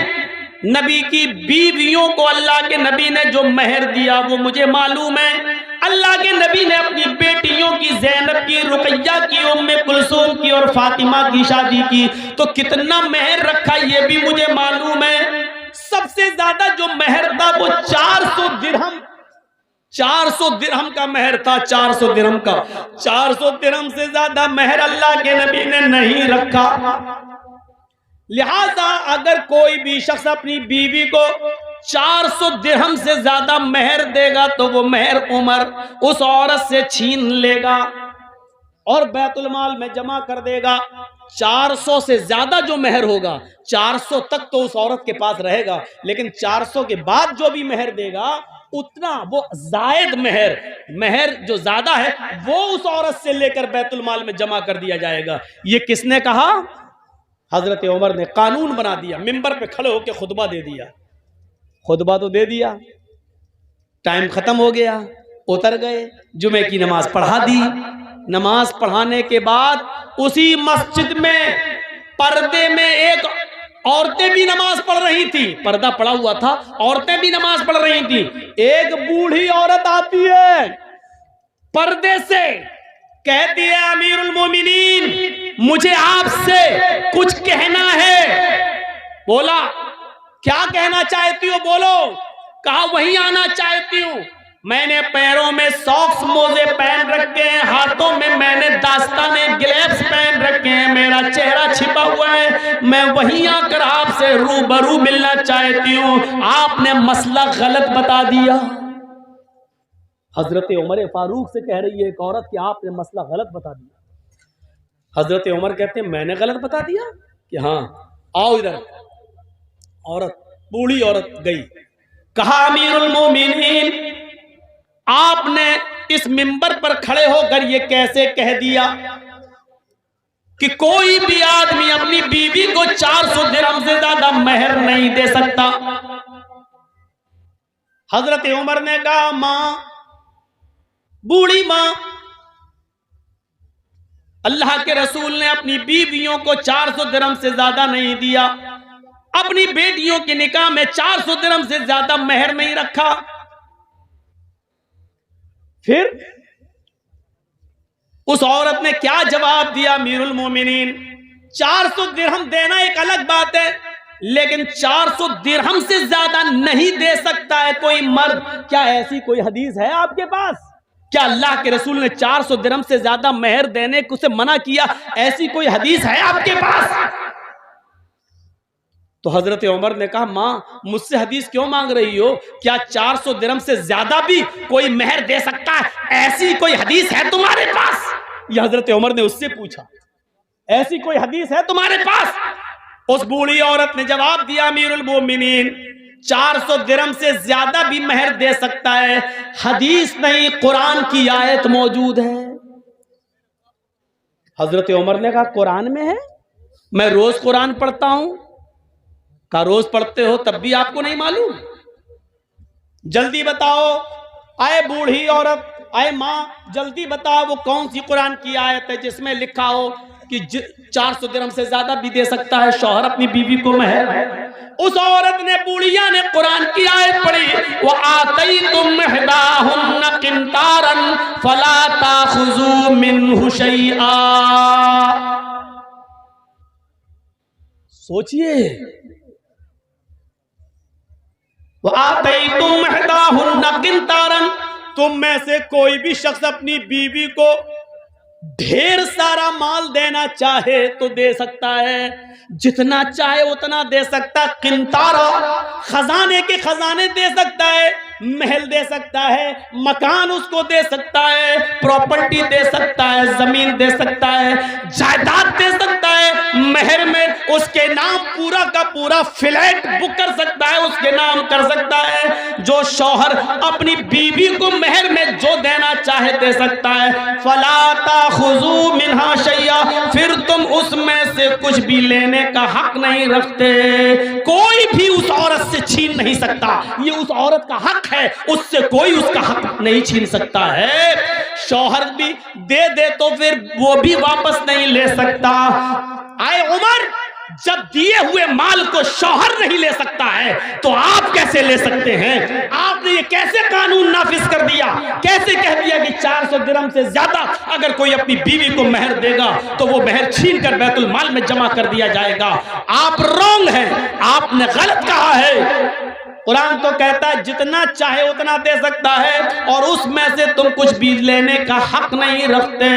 नबी की बीवियों को अल्लाह के नबी ने जो मेहर दिया वो मुझे मालूम है। अल्लाह के नबी ने अपनी बेटियों की, ज़ैनब की, रुकैया की, उम्मे कुलसूम की और फातिमा की शादी की तो कितना मेहर रखा ये भी मुझे मालूम है। सबसे ज्यादा जो मेहर था वो 400 दिरहम, 400 दिरहम का मेहर था, 400 दिरहम का। 400 दिरहम से ज्यादा मेहर अल्लाह के नबी ने नहीं रखा। लिहाजा अगर कोई भी शख्स अपनी बीवी को 400 दिरहम से ज्यादा मेहर देगा तो वो मेहर उमर उस औरत से छीन लेगा और बैतुल माल में जमा कर देगा। 400 से ज्यादा जो मेहर होगा, 400 तक तो उस औरत के पास रहेगा, लेकिन 400 के बाद जो भी मेहर देगा उतना वो जायद मेहर, मेहर जो ज्यादा है वो उस औरत से लेकर बैतुल माल में जमा कर दिया जाएगा। ये किसने कहा? हजरत उमर ने कानून बना दिया, मिंबर पे खड़े होकर खुतबा दे दिया। खुतबा तो दे दिया, टाइम खत्म हो गया, उतर गए, जुमे की नमाज पढ़ा दी। नमाज पढ़ाने के बाद उसी मस्जिद में पर्दे में एक औरतें भी नमाज पढ़ रही थी, पर्दा पड़ा हुआ था, औरतें भी नमाज पढ़ रही थी। एक बूढ़ी औरत आती है पर्दे से, कहती है अमीरुल मोमिनीन मुझे आपसे कुछ कहना है। बोला क्या कहना चाहती हो? बोलो। कहा वहीं आना चाहती हूं, मैंने पैरों में सॉक्स मोजे पहन रखे हैं, हाथों में मैंने दास्ताने ग्लव्स पहन रखे हैं, मेरा चेहरा छिपा हुआ है, मैं वहीं आकर आपसे रूबरू मिलना चाहती हूं, आपने मसला गलत बता दिया। हजरत उमर फारूक से कह रही है एक औरत कि आपने मसला गलत बता दिया। हजरत उमर कहते हैं मैंने गलत बता दिया? कि हाँ, आओ इधर। औरत, बूढ़ी औरत गई, कहा अमीरुल मोमिनीन आपने इस मिंबर पर खड़े होकर ये कैसे कह दिया? कि कोई भी आदमी अपनी बीवी को 400 दिरहम से ज्यादा मेहर नहीं दे सकता। हजरत उमर ने कहा, मां, बूढ़ी मां, अल्लाह के रसूल ने अपनी बीवियों को 400 दिरहम से ज्यादा नहीं दिया, अपनी बेटियों के निकाह में 400 दिरहम से ज्यादा मेहर नहीं रखा। फिर उस औरत ने क्या जवाब दिया? अमीरुल मोमिनीन, 400 दिरहम देना एक अलग बात है, लेकिन 400 दिरहम से ज्यादा नहीं दे सकता है कोई मर्द। क्या ऐसी कोई हदीस है आपके पास? क्या अल्लाह के रसूल ने 400 दिरहम से ज्यादा मेहर देने को से मना किया? ऐसी कोई हदीस है आपके पास? तो हजरत उमर ने कहा, मां, मुझसे हदीस क्यों मांग रही हो? क्या 400 दिरहम से ज्यादा भी कोई मेहर दे सकता है? ऐसी कोई हदीस है तुम्हारे पास? यह हजरत उमर ने उससे पूछा, ऐसी कोई हदीस है तुम्हारे पास? उस बूढ़ी औरत ने जवाब दिया, अमीरुल मोमिनीन, 400 दिरहम से ज्यादा भी मेहर दे सकता है। हदीस नहीं, कुरान की आयत मौजूद है। हजरत उमर ने कहा, कुरान में है? मैं रोज कुरान पढ़ता हूं। का रोज पढ़ते हो तब भी आपको नहीं मालूम? जल्दी बताओ। आए बूढ़ी औरत, आए मां, जल्दी बताओ वो कौन सी कुरान की आयत है जिसमें लिखा हो कि 400 दिरहम से ज्यादा भी दे सकता है शौहर अपनी बीवी को मेहर। उस औरत ने, बूढ़िया ने कुरान की आयत पढ़ी, वो आतैतुम इहदाहुन्ना किंतारन फला ताखुजू मिन्हु शैआ। सोचिए, वो आतैतुम इहदाहुन्ना किंतारन, तुम में से कोई भी शख्स अपनी बीवी को ढेर सारा माल देना चाहे तो दे सकता है, जितना चाहे उतना दे सकता। किंतारा, खजाने के खजाने दे सकता है, महल दे सकता है, मकान उसको दे सकता है, प्रॉपर्टी दे सकता है, जमीन दे सकता है, जायदाद दे सकता है। महर में उसके नाम पूरा का पूरा फ्लैट बुक कर सकता है, उसके नाम कर सकता है। जो शौहर अपनी बीवी को महर में जो देना चाहे दे सकता है। फला ताखुजू मिन्हा शैया, फिर तुम उसमें से कुछ भी लेने का हक नहीं रखते। कोई भी उस औरत से छीन नहीं सकता, ये उस औरत का हक है, उससे कोई उसका हक नहीं छीन सकता है। शौहर भी दे दे तो फिर वो भी वापस नहीं ले सकता। आए उमर, जब दिए हुए माल को शौहर नहीं ले सकता है तो आप कैसे ले सकते हैं? आपने ये कैसे कानून नाफिज कर दिया? कैसे कह दिया कि 400 दिरहम से ज्यादा अगर कोई अपनी बीवी को मेहर देगा तो वो मेहर छीन कर बैतुल माल में जमा कर दिया जाएगा? आप रॉन्ग हैं, आपने गलत कहा है। कुरान तो कहता है जितना चाहे उतना दे सकता है और उसमें से तुम कुछ भी लेने का हक नहीं रखते।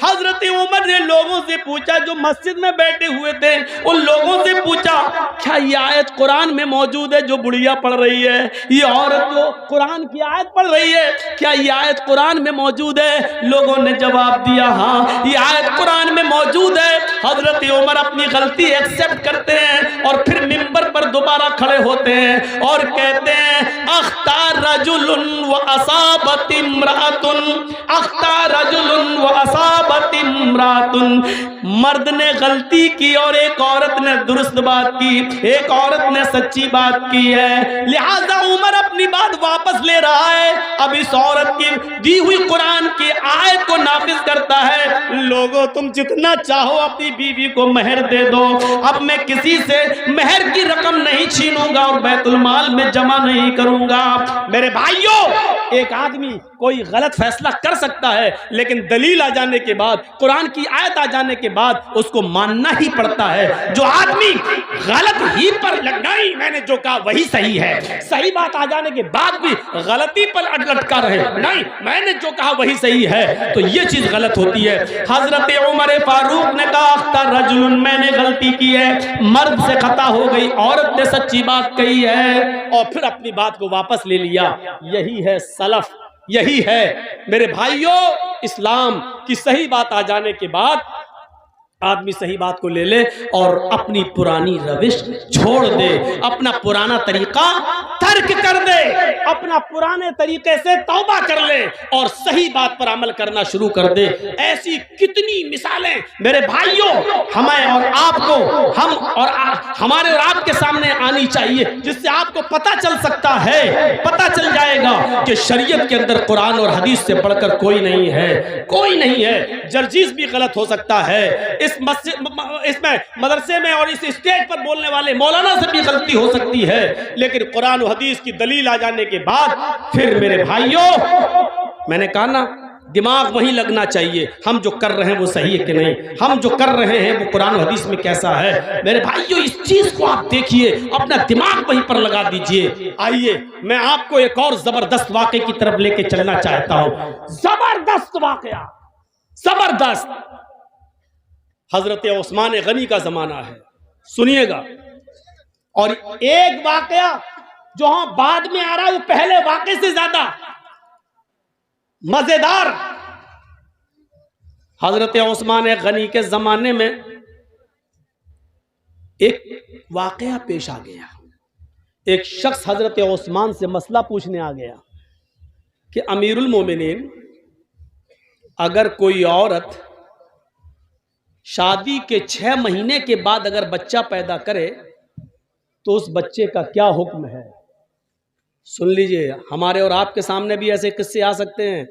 हजरत उमर ने लोगों से पूछा, जो मस्जिद में बैठे हुए थे उन लोगों से पूछा, क्या ये आयत कुरान में मौजूद है जो बुढ़िया पढ़ रही है? ये औरत जो कुरान की आयत पढ़ रही है, क्या ये आयत कुरान में मौजूद है? लोगों ने जवाब दिया, हाँ ये आयत कुरान में मौजूद है। हजरत उमर अपनी गलती एक्सेप्ट करते हैं और फिर मिंबर पर दोबारा खड़े होते हैं और कहते हैं, अख्तार रजुलुन व असाबत इम्रातुन, अख्तार रजुलुन व असाबत इम्रातुन। मर्द ने गलती की और एक औरत ने दुरुस्त बात की, एक औरत ने सच्ची बात की है, लिहाजा उमर अपनी बात वापस ले रहा है। अब इस औरत की दी हुई कुरान की आयत को नाफिज करता है। लोगों, तुम जितना चाहो अपनी बीवी को मेहर दे दो, अब मैं किसी से मेहर की रकम नहीं छीनूंगा और बैतुल माल में जमा नहीं करूंगा। मेरे भाइयों, एक आदमी कोई गलत फैसला कर सकता है, लेकिन दलील आ जाने के बाद, कुरान की आयत आ जाने के बाद उसको मानना ही पड़ता है। जो आदमी गलत ही पर नहीं, मैंने जो कहा वही सही है, सही बात आ जाने के बाद भी गलती पर लटका रहे, नहीं मैंने जो कहा वही सही है, तो ये चीज गलत होती है। हजरत उमर फारूक ने कहा, अख्तर रजुलन, मैंने गलती की है, मर्द से खता हो गई, औरत ने सच्ची बात कही है, और फिर अपनी बात को वापस ले लिया। यही है सलफ, यही है मेरे भाइयों। इस्लाम की सही बात आ जाने के बाद आदमी सही बात को ले ले और अपनी पुरानी रविश छोड़ दे, अपना पुराना तरीका तर्क कर दे, अपना पुराने तरीके से तौबा कर ले और सही बात पर अमल करना शुरू कर दे। ऐसी कितनी मिसालें मेरे भाइयों हमें और आपको, हम और हमारे और आपके सामने आनी चाहिए, जिससे आपको पता चल सकता है, पता चल जाएगा कि शरीयत के अंदर कुरान और हदीस से बढ़कर कोई नहीं है, कोई नहीं है। जर्जीस भी गलत हो सकता है, इसमें मदरसे में और इस स्टेज पर बोलने वाले मौलाना से भी गलती हो सकती है, लेकिन कुरान और हदीस की दलील आ जाने के बाद फिर मेरे भाइयों, मैंने कहा ना, दिमाग वहीं लगना चाहिए, हम जो कर रहे हैं वो सही है कि नहीं, हम जो कर रहे हैं वो कुरान और हदीस में कैसा है। मेरे भाइयों, इस चीज को आप देखिए, अपना दिमाग वहीं पर लगा दीजिए। आइए मैं आपको एक और जबरदस्त वाक़े की तरफ लेके चलना चाहता हूं। जबरदस्त वाक़या, जबरदस्त। हजरत उस्मान गनी का जमाना है, सुनिएगा। और एक वाकया जो बाद में आ रहा है वो पहले वाकये से ज्यादा मजेदार। हजरत उस्मान गनी के जमाने में एक वाकया पेश आ गया। एक शख्स हजरत उस्मान से मसला पूछने आ गया कि अमीरुल मोमिनीन, अगर कोई औरत शादी के 6 महीने के बाद अगर बच्चा पैदा करे तो उस बच्चे का क्या हुक्म है। सुन लीजिए, हमारे और आपके सामने भी ऐसे किस्से आ सकते हैं।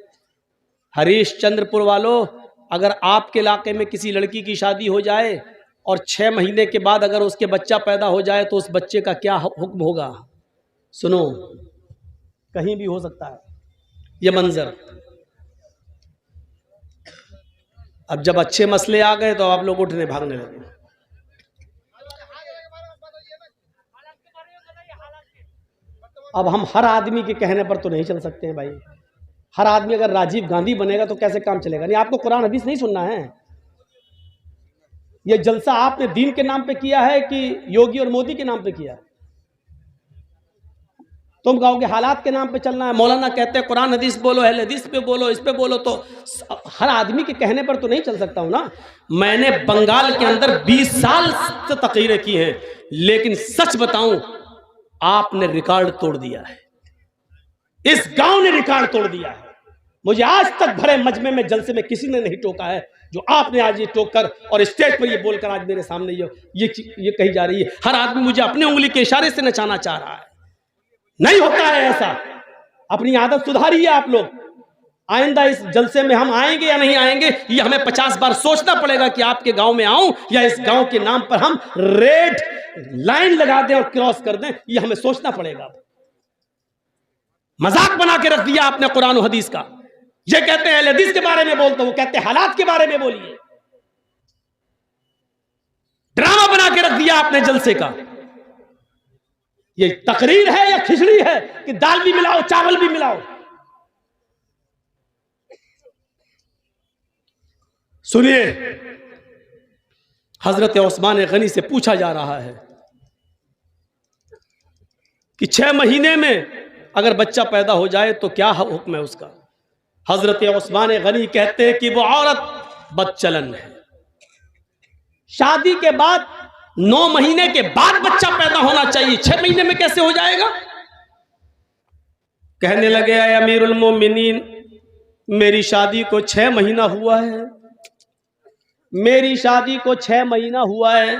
हरीश चंद्रपुर वालों, अगर आपके इलाके में किसी लड़की की शादी हो जाए और 6 महीने के बाद अगर उसके बच्चा पैदा हो जाए तो उस बच्चे का क्या हुक्म होगा। सुनो, कहीं भी हो सकता है ये मंजर। अब जब अच्छे मसले आ गए तो आप लोग उठने भागने लगे। अब हम हर आदमी के कहने पर तो नहीं चल सकते हैं भाई। हर आदमी अगर राजीव गांधी बनेगा तो कैसे काम चलेगा। नहीं, आपको कुरान हदीस नहीं सुनना है। ये जलसा आपने दीन के नाम पे किया है कि योगी और मोदी के नाम पे किया है। तुम कहोगे हालात के नाम पे चलना है। मौलाना कहते हैं कुरान हदीस बोलो, अहले हदीस पे बोलो, इस पे बोलो, तो हर आदमी के कहने पर तो नहीं चल सकता हूं ना। मैंने बंगाल के अंदर 20 साल से तकरीरें की हैं, लेकिन सच बताऊं, आपने रिकॉर्ड तोड़ दिया है। इस गांव ने रिकॉर्ड तोड़ दिया है। मुझे आज तक भरे मजमे में जलसे में किसी ने नहीं टोका है जो आपने आज ये टोककर और स्टेज पर ये बोलकर आज मेरे सामने ये कही जा रही है। हर आदमी मुझे अपने उंगली के इशारे से नचाना चाह रहा है। नहीं होता है ऐसा। अपनी आदत सुधारिए आप लोग। आइंदा इस जलसे में हम आएंगे या नहीं आएंगे, ये हमें 50 बार सोचना पड़ेगा कि आपके गांव में आऊं या इस गांव के नाम पर हम रेड लाइन लगा दें और क्रॉस कर दें, ये हमें सोचना पड़ेगा। मजाक बना के रख दिया आपने कुरान और हदीस का। ये कहते हैं अहले हदीस के बारे में बोलते, वो कहते हैं हालात के बारे में बोलिए। ड्रामा बना के रख दिया आपने जलसे का। ये तकरीर है या खिचड़ी है कि दाल भी मिलाओ चावल भी मिलाओ। सुनिए, हजरत उस्मान गनी से पूछा जा रहा है कि 6 महीने में अगर बच्चा पैदा हो जाए तो क्या हुक्म है उसका। हजरत उस्मान गनी कहते हैं कि वो औरत बदचलन है। शादी के बाद 9 महीने के बाद बच्चा पैदा होना चाहिए, 6 महीने में कैसे हो जाएगा। कहने लगे, अमीरुल मोमिनीन, मेरी शादी को 6 महीना हुआ है, मेरी शादी को 6 महीना हुआ है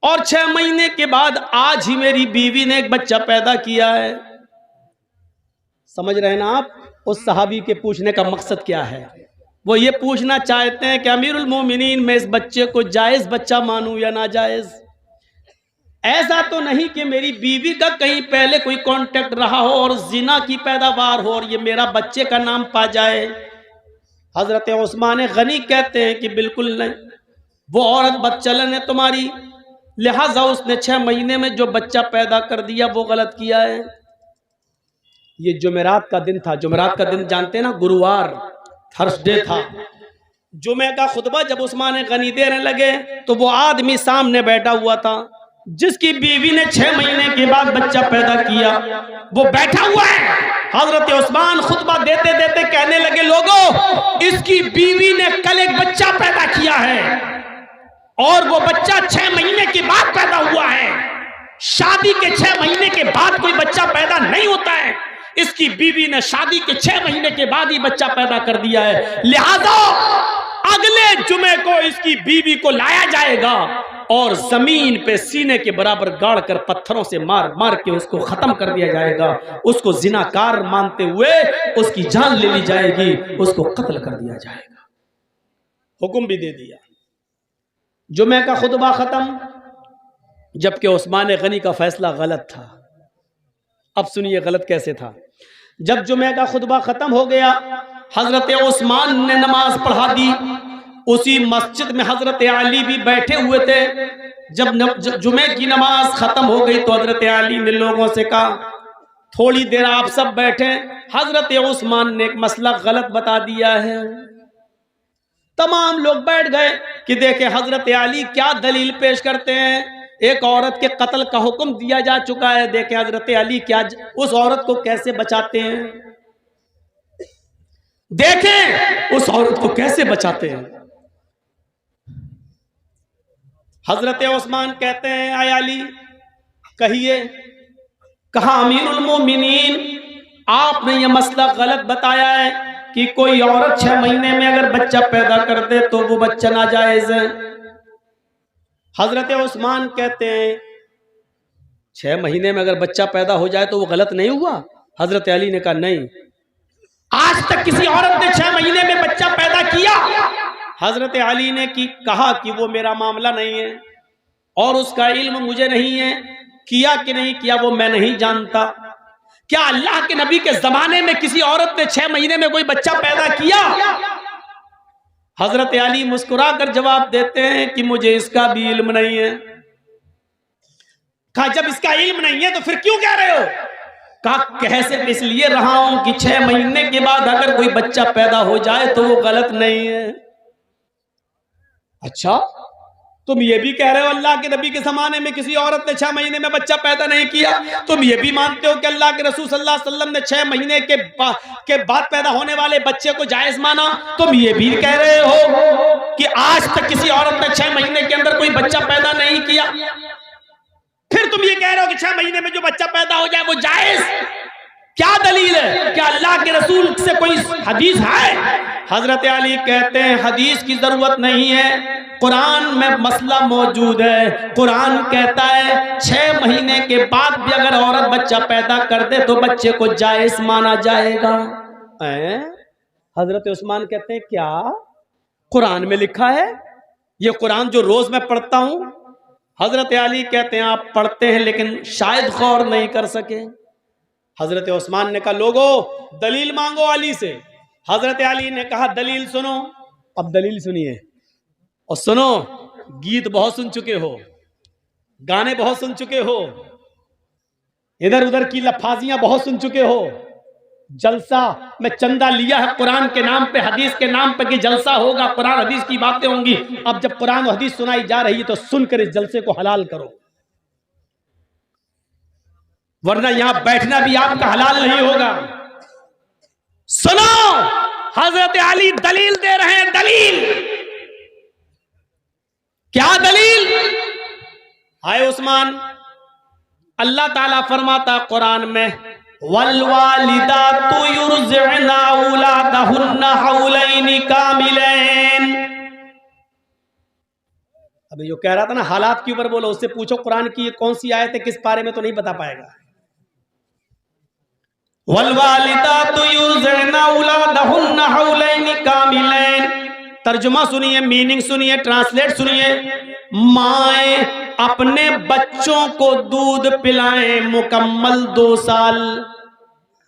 और 6 महीने के बाद आज ही मेरी बीवी ने एक बच्चा पैदा किया है। समझ रहे हैं ना आप उस सहाबी के पूछने का मकसद क्या है। वो ये पूछना चाहते हैं कि अमीरुल मोमिनीन, मैं इस बच्चे को जायज बच्चा मानूं या नाजायज। ऐसा तो नहीं कि मेरी बीवी का कहीं पहले कोई कांटेक्ट रहा हो और जिना की पैदावार हो और ये मेरा बच्चे का नाम पा जाए। हजरत उस्मान गनी कहते हैं कि बिल्कुल नहीं, वो औरत बदचलन है तुम्हारी, लिहाजा उसने 6 महीने में जो बच्चा पैदा कर दिया वो गलत किया है। ये जुमेरात का दिन था। जुमेरात का दिन जानते हैं ना, गुरुवार, थर्सडे था। जुमे का खुतबा जब उस्मान गनी देने लगे तो वो आदमी सामने बैठा हुआ था। जिसकी बीवी ने 6 महीने के बाद बच्चा पैदा किया, वो बैठा हुआ है। हजरत उस्मान खुतबा देते देते कहने लगे, लोगों, इसकी बीवी ने कल एक बच्चा पैदा किया है और वो बच्चा 6 महीने के बाद पैदा हुआ है। शादी के 6 महीने के बाद कोई बच्चा पैदा नहीं होता है। इसकी बीवी ने शादी के 6 महीने के बाद ही बच्चा पैदा कर दिया है। लिहाजा अगले जुमे को इसकी बीवी को लाया जाएगा और जमीन पे सीने के बराबर गाड़ कर पत्थरों से मार मार के उसको खत्म कर दिया जाएगा। उसको जिनाकार मानते हुए उसकी जान ले ली जाएगी, उसको कत्ल कर दिया जाएगा। हुक्म भी दे दिया। जुमे का खुतबा खत्म, जबकि उस्मान गनी का फैसला गलत था। अब सुनिए गलत कैसे था। जब जुमे का खुतबा खत्म हो गया, हजरत उस्मान ने नमाज पढ़ा दी। उसी मस्जिद में हजरत अली भी बैठे हुए थे। जब जुमे की नमाज खत्म हो गई तो हजरत अली ने लोगों से कहा, थोड़ी देर आप सब बैठे, हजरत उस्मान ने एक मसला गलत बता दिया है। तमाम लोग बैठ गए कि देखे हजरत अली क्या दलील पेश करते हैं। एक औरत के कत्ल का हुक्म दिया जा चुका है, देखे हजरत अली क्या उस औरत को कैसे बचाते हैं, देखें उस औरत को कैसे बचाते हैं। हजरत उस्मान कहते हैं, आय अली कहिए। कहा, अमीरुल मोमिनीन, आपने ये मसला गलत बताया है कि कोई औरत 6 महीने में अगर बच्चा पैदा कर दे तो वो बच्चा नाजायज है। हजरत उस्मान कहते हैं, 6 महीने में अगर बच्चा पैदा हो जाए तो वो गलत नहीं हुआ। हजरत अली ने कहा, नहीं, आज तक किसी औरत ने 6 महीने में बच्चा पैदा किया? हजरत अली ने कहा कि वो मेरा मामला नहीं है और उसका इल्म मुझे नहीं है, किया कि नहीं किया वो मैं नहीं जानता। क्या अल्लाह के नबी के जमाने में किसी औरत ने 6 महीने में कोई बच्चा पैदा किया? हजरत अली मुस्कुरा कर जवाब देते हैं कि मुझे इसका भी इल्म नहीं है। कहा, जब इसका इल्म नहीं है तो फिर क्यों कह रहे हो? कहा, कह सिर्फ इसलिए रहा हूं कि 6 महीने के बाद अगर कोई बच्चा पैदा हो जाए तो वो गलत नहीं है। अच्छा, तुम ये भी कह रहे हो अल्लाह के नबी के जमाने में किसी औरत ने 6 महीने में बच्चा पैदा नहीं किया? तुम ये भी मानते हो कि अल्लाह के रसूल सल्लल्लाहु अलैहि वसल्लम ने 6 महीने के बाद पैदा होने वाले बच्चे को जायज माना? तुम ये भी कह रहे हो कि आज तक किसी औरत ने 6 महीने के अंदर कोई बच्चा पैदा नहीं किया? फिर तुम ये कह रहे हो कि 6 महीने में जो बच्चा पैदा हो जाए वो जायज? क्या दलील है? क्या अल्लाह के रसूल से कोई हदीस है? हजरत अली कहते हैं, हदीस की जरूरत नहीं है, कुरान में मसला मौजूद है। कुरान कहता है 6 महीने के बाद भी अगर औरत बच्चा पैदा कर दे तो बच्चे को जायज माना जाएगा। हजरत उस्मान कहते हैं, क्या कुरान में लिखा है? ये कुरान जो रोज मैं पढ़ता हूं। हजरत अली कहते हैं, आप पढ़ते हैं लेकिन शायद गौर नहीं कर सके। हजरत उस्मान ने कहा, लोगों दलील मांगो अली से। हजरत अली ने कहा, दलील सुनो। अब दलील सुनिए और सुनो, गीत बहुत सुन चुके हो, गाने बहुत सुन चुके हो, इधर उधर की लफाजियां बहुत सुन चुके हो। जलसा में चंदा लिया है कुरान के नाम पे, हदीस के नाम पे कि जलसा होगा, कुरान हदीस की बातें होंगी। अब जब कुरान हदीस सुनाई जा रही है तो सुनकर इस जलसे को हलाल करो, वरना यहां बैठना भी आपका हलाल नहीं होगा। सुनो, हजरत अली दलील दे रहे हैं। दलील क्या? दलील हाय उस्मान, अल्लाह ताला फरमाता कुरान में, वल्वालिदातु युरज़िअना औलादहुन्ना हौलैनि कामिलैन। अभी जो कह रहा था ना हालात के ऊपर बोलो, उससे पूछो कुरान की ये कौन सी आयत है, किस पारे में, तो नहीं बता पाएगा। वल्वालिदातु युरज़िअना औलादहुन्ना हौलैनि कामिलैन। तर्जुमा सुनिए, मीनिंग सुनिए, ट्रांसलेट सुनिए। माए अपने बच्चों को दूध पिलाएं मुकम्मल 2 साल।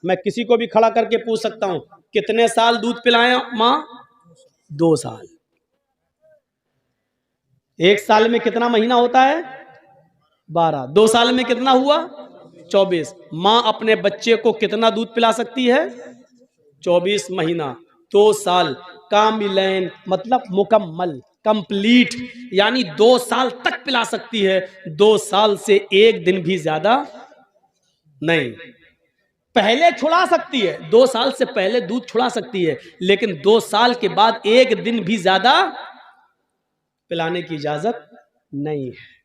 मैं किसी को भी खड़ा करके पूछ सकता हूं, कितने साल दूध पिलाएं मां? 2 साल। 1 साल में कितना महीना होता है? 12। 2 साल में कितना हुआ? 24। मां अपने बच्चे को कितना दूध पिला सकती है? 24 महीना। 2 साल। कामिलैन मतलब मुकम्मल। कंप्लीट, यानी 2 साल तक पिला सकती है, 2 साल से 1 दिन भी ज्यादा नहीं। पहले छुड़ा सकती है, 2 साल से पहले दूध छुड़ा सकती है, लेकिन 2 साल के बाद 1 दिन भी ज्यादा पिलाने की इजाजत नहीं है।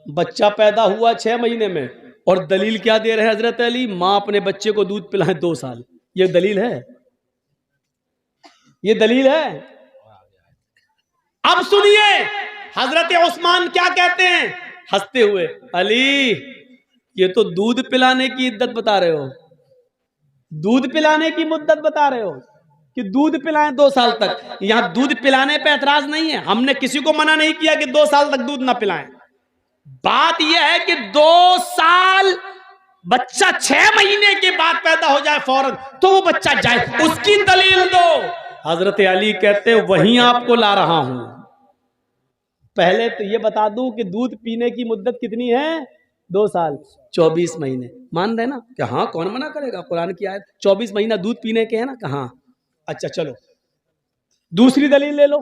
बच्चा पैदा हुआ 6 महीने में, और दलील क्या दे रहे हैं हजरत अली? मां अपने बच्चे को दूध पिलाए 2 साल। ये दलील है? ये दलील है? अब सुनिए हजरत उस्मान क्या कहते हैं हंसते हुए, अली ये तो दूध पिलाने की इद्दत बता रहे हो, दूध पिलाने की मुद्दत बता रहे हो कि दूध पिलाएं 2 साल तक। यहां दूध पिलाने पे एतराज नहीं है, हमने किसी को मना नहीं किया कि 2 साल तक दूध ना पिलाएं। बात यह है कि 2 साल, बच्चा 6 महीने के बाद पैदा हो जाए फौरन तो वो बच्चा जाए, उसकी दलील दो। हजरत अली कहते हैं वहीं आपको ला रहा हूं। पहले तो ये बता दूं कि दूध पीने की मुद्दत कितनी है? 2 साल 24 महीने। मान रहे ना कि हाँ, कौन मना करेगा, कुरान की आयत 24 महीना दूध पीने के है ना, कहा अच्छा चलो दूसरी दलील ले लो।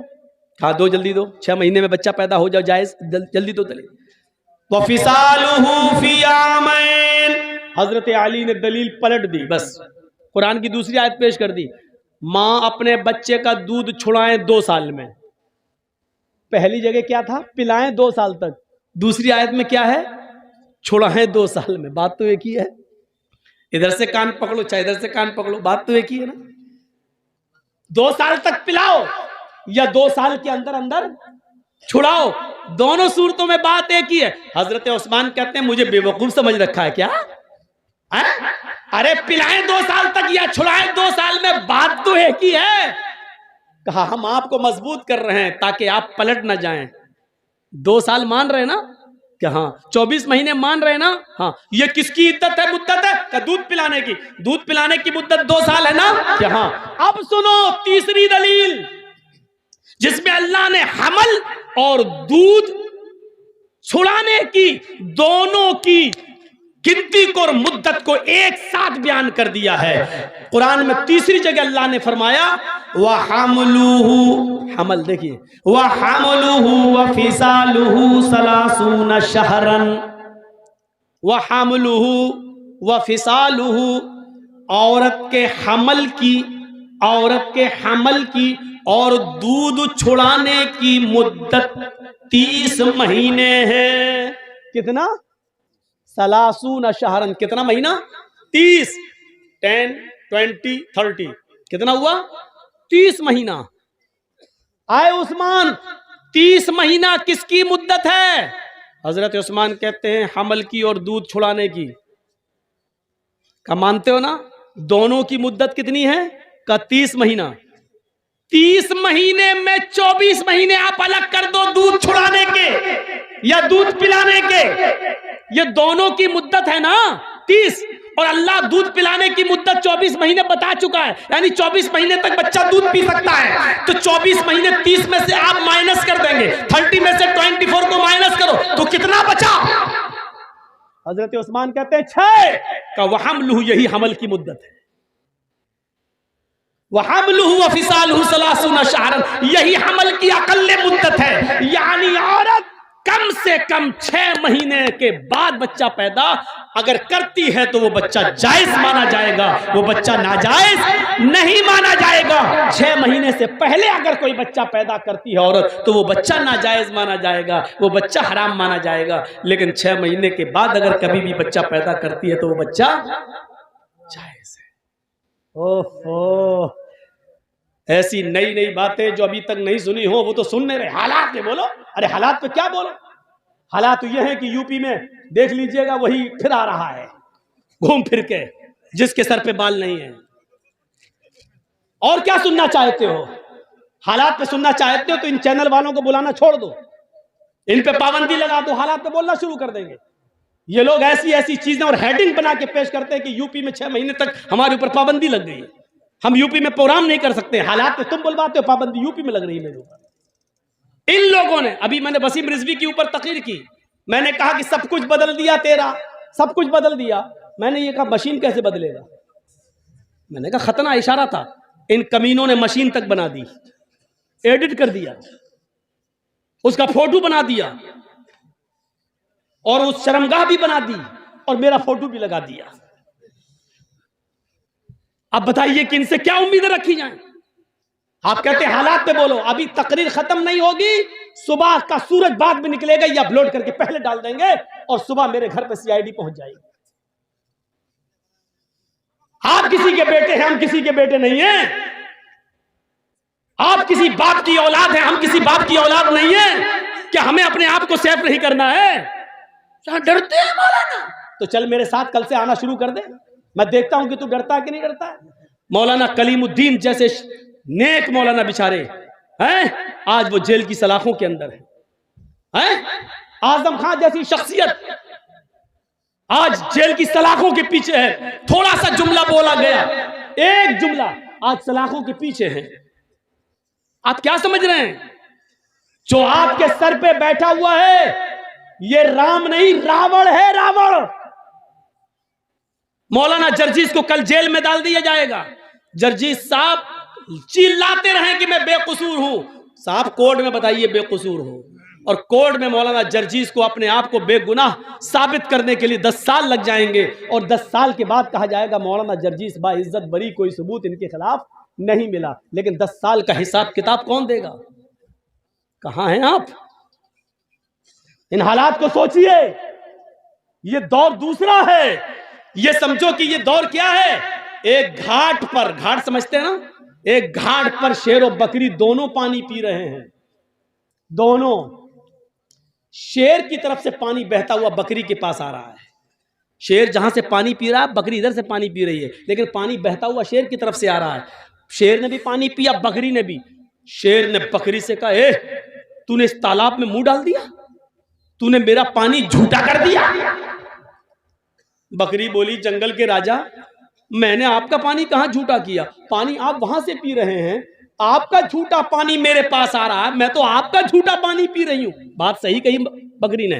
हाँ दो, जल्दी दो, 6 महीने में बच्चा पैदा हो जाओ जायज, जल्दी दो दलील। वफिसालुहु फी आमैन, हजरत अली ने दलील पलट दी, बस कुरान की दूसरी आयत पेश कर दी। मां अपने बच्चे का दूध छुड़ाएं 2 साल में। पहली जगह क्या था? पिलाएं 2 साल तक। दूसरी आयत में क्या है? छुड़ाएं 2 साल में। बात तो एक ही है, इधर से कान पकड़ो चाहे इधर से कान पकड़ो, बात तो एक ही है ना। 2 साल तक पिलाओ या 2 साल के अंदर अंदर छुड़ाओ, दोनों सूरतों में बात एक ही है। हजरत उस्मान कहते हैं मुझे बेवकूफ समझ रखा है क्या? अरे पिलाएं 2 साल तक या छुड़ाएं 2 साल में, बात तो एक ही है। कहा हम आपको मजबूत कर रहे हैं ताकि आप पलट ना जाएं। 2 साल मान रहे ना कि हाँ, 24 महीने मान रहे ना, हाँ ये किसकी इद्दत है, मुद्दत है? का दूध पिलाने की। दूध पिलाने की मुद्दत 2 साल है ना कि हाँ। अब सुनो तीसरी दलील जिसमें अल्लाह ने हमल और दूध छुड़ाने की दोनों की गिनती को और मुद्दत को एक साथ बयान कर दिया है। कुरान में तीसरी जगह अल्लाह ने फरमाया वहमलुहु, हमल देखिए, वहमलुहु वफिसालुहु सलासून शहरन, वहमलुहु वफिसालुहु, औरत के हमल की और दूध छुड़ाने की मुद्दत 30 महीने है। कितना? सलासून शहरन, कितना महीना? 30, 10, 20, 30, कितना हुआ? 30 महीना। आए उस्मान, 30 महीना किसकी मुद्दत है? हजरत उस्मान कहते हैं हमल की और दूध छुड़ाने की। क्या मानते हो ना? दोनों की मुद्दत कितनी है? का 30 महीना। 30 महीने में 24 महीने आप अलग कर दो दूध छुड़ाने के या दूध पिलाने के, ये दोनों की मुद्दत है ना 30, और अल्लाह दूध पिलाने की मुद्दत 24 महीने बता चुका है, यानी 24 महीने तक बच्चा दूध पी सकता है। तो 24 महीने 30 में से आप माइनस कर देंगे, 30 में से 24 को माइनस करो तो कितना बचा? हजरत उस्मान कहते हैं 6 का वहमलुहु, यही हमल की मुद्दत है। वहमलुहु वफिसालुहु सलासून शहरन, यही हमल की अकल्ले मुद्दत है, यानी औरत कम से कम 6 महीने के बाद बच्चा पैदा अगर करती है तो वो बच्चा जायज माना जाएगा, वो बच्चा नाजायज नहीं माना जाएगा। 6 महीने से पहले अगर कोई बच्चा पैदा करती है औरत तो वो बच्चा नाजायज माना जाएगा, वो बच्चा हराम माना जाएगा। लेकिन 6 महीने के बाद अगर कभी भी बच्चा पैदा करती है तो वो बच्चा जायज है। ओहो, ऐसी नई नई बातें जो अभी तक नहीं सुनी हो वो तो सुनने रहे। हालात पे बोलो, अरे हालात पे क्या बोलो? हालात तो ये है कि यूपी में देख लीजिएगा वही फिर आ रहा है घूम फिर के, जिसके सर पे बाल नहीं है। और क्या सुनना चाहते हो? हालात पे सुनना चाहते हो तो इन चैनल वालों को बुलाना छोड़ दो, इन पे पाबंदी लगा दो, हालात पे बोलना शुरू कर देंगे। ये लोग ऐसी ऐसी चीजें और हेडिंग बना के पेश करते हैं कि यूपी में 6 महीने तक हमारे ऊपर पाबंदी लग गई है, हम यूपी में प्रोग्राम नहीं कर सकते। हालात पे तुम बुलवाते हो, पाबंदी यूपी में लग रही है मेरे ऊपर। इन लोगों ने, अभी मैंने वसीम रिजवी के ऊपर तकरीर की, मैंने कहा कि सब कुछ बदल दिया तेरा, सब कुछ बदल दिया। मैंने ये कहा मशीन कैसे बदलेगा? मैंने कहा खतना इशारा था, इन कमीनों ने मशीन तक बना दी, एडिट कर दिया, उसका फोटो बना दिया और उस शर्मगाह भी बना दी और मेरा फोटो भी लगा दिया। अब बताइए कि इनसे क्या उम्मीदें रखी जाएं? आप कहते हैं हालात पे बोलो, अभी तकरीर खत्म नहीं होगी, सुबह का सूरज बाद में निकलेगा, ये अपलोड करके पहले डाल देंगे और सुबह मेरे घर पे सीआईडी पहुंच जाएगी। आप किसी के बेटे हैं, हम किसी के बेटे नहीं हैं। आप किसी बाप की औलाद हैं, हम किसी बाप की औलाद नहीं है। क्या हमें अपने आप को सेफ नहीं करना है? डरते हैं मौलाना, तो चल मेरे साथ कल से आना शुरू कर दे, मैं देखता हूं कि तू डरता है कि नहीं डरता है। मौलाना कलीमुद्दीन जैसे नेक मौलाना बेचारे हैं, आज वो जेल की सलाखों के अंदर है। आजम खान जैसी शख्सियत आज जेल की सलाखों के पीछे है। थोड़ा सा जुमला बोला गया, एक जुमला, आज सलाखों के पीछे है। आप क्या समझ रहे हैं? जो आपके सर पे बैठा हुआ है ये राम नहीं, रावण है, रावण। मौलाना जर्जीस को कल जेल में डाल दिया जाएगा। जर्जीस साहब चिल्लाते रहे कि मैं बेकसूर हूं। साहब कोर्ट में बताइए बेकसूर हो, और कोर्ट में मौलाना जर्जीस को अपने आप को बेगुनाह साबित करने के लिए 10 साल लग जाएंगे, और 10 साल के बाद कहा जाएगा मौलाना जर्जीस बाइज्जत बरी, कोई सबूत इनके खिलाफ नहीं मिला। लेकिन 10 साल का हिसाब किताब कौन देगा? कहां हैं आप? इन हालात को सोचिए। ये दौर दूसरा है। ये समझो कि ये दौर क्या है, एक घाट पर, घाट समझते हैं ना, एक घाट पर शेर और बकरी दोनों पानी पी रहे हैं। दोनों, शेर की तरफ से पानी बहता हुआ बकरी के पास आ रहा है। शेर जहां से पानी पी रहा है, बकरी इधर से पानी पी रही है, लेकिन पानी बहता हुआ शेर की तरफ से आ रहा है। शेर ने भी पानी पिया, बकरी ने भी। शेर ने बकरी से कहा, ए तूने इस तालाब में मुंह डाल दिया, तूने मेरा पानी झूठा कर दिया। बकरी बोली, जंगल के राजा, मैंने आपका पानी कहां झूठा किया? पानी आप वहां से पी रहे हैं, आपका झूठा पानी मेरे पास आ रहा है, मैं तो आपका झूठा पानी पी रही हूं। बात सही कही बकरी ने।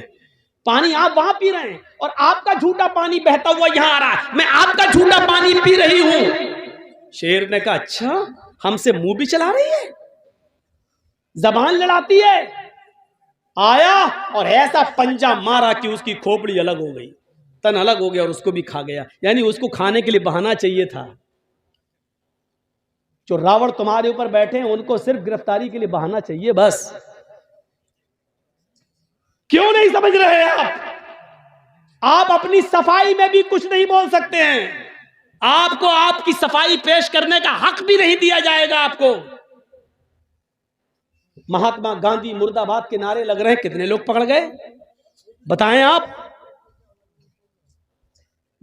पानी आप वहां पी रहे हैं और आपका झूठा पानी बहता हुआ यहां आ रहा है, मैं आपका झूठा पानी पी रही हूं। शेर ने कहा, अच्छा हमसे मुंह भी चला रही है, जबान लड़ाती है। आया और ऐसा पंजा मारा कि उसकी खोपड़ी अलग हो गई, तन अलग हो गया और उसको भी खा गया। यानी उसको खाने के लिए बहाना चाहिए था। जो रावण तुम्हारे ऊपर बैठे हैं उनको सिर्फ गिरफ्तारी के लिए बहाना चाहिए बस। क्यों नहीं समझ रहे आप अपनी सफाई में भी कुछ नहीं बोल सकते हैं। आपको आपकी सफाई पेश करने का हक भी नहीं दिया जाएगा आपको। महात्मा गांधी मुर्दाबाद के नारे लग रहे हैं, कितने लोग पकड़ गए बताएं आप?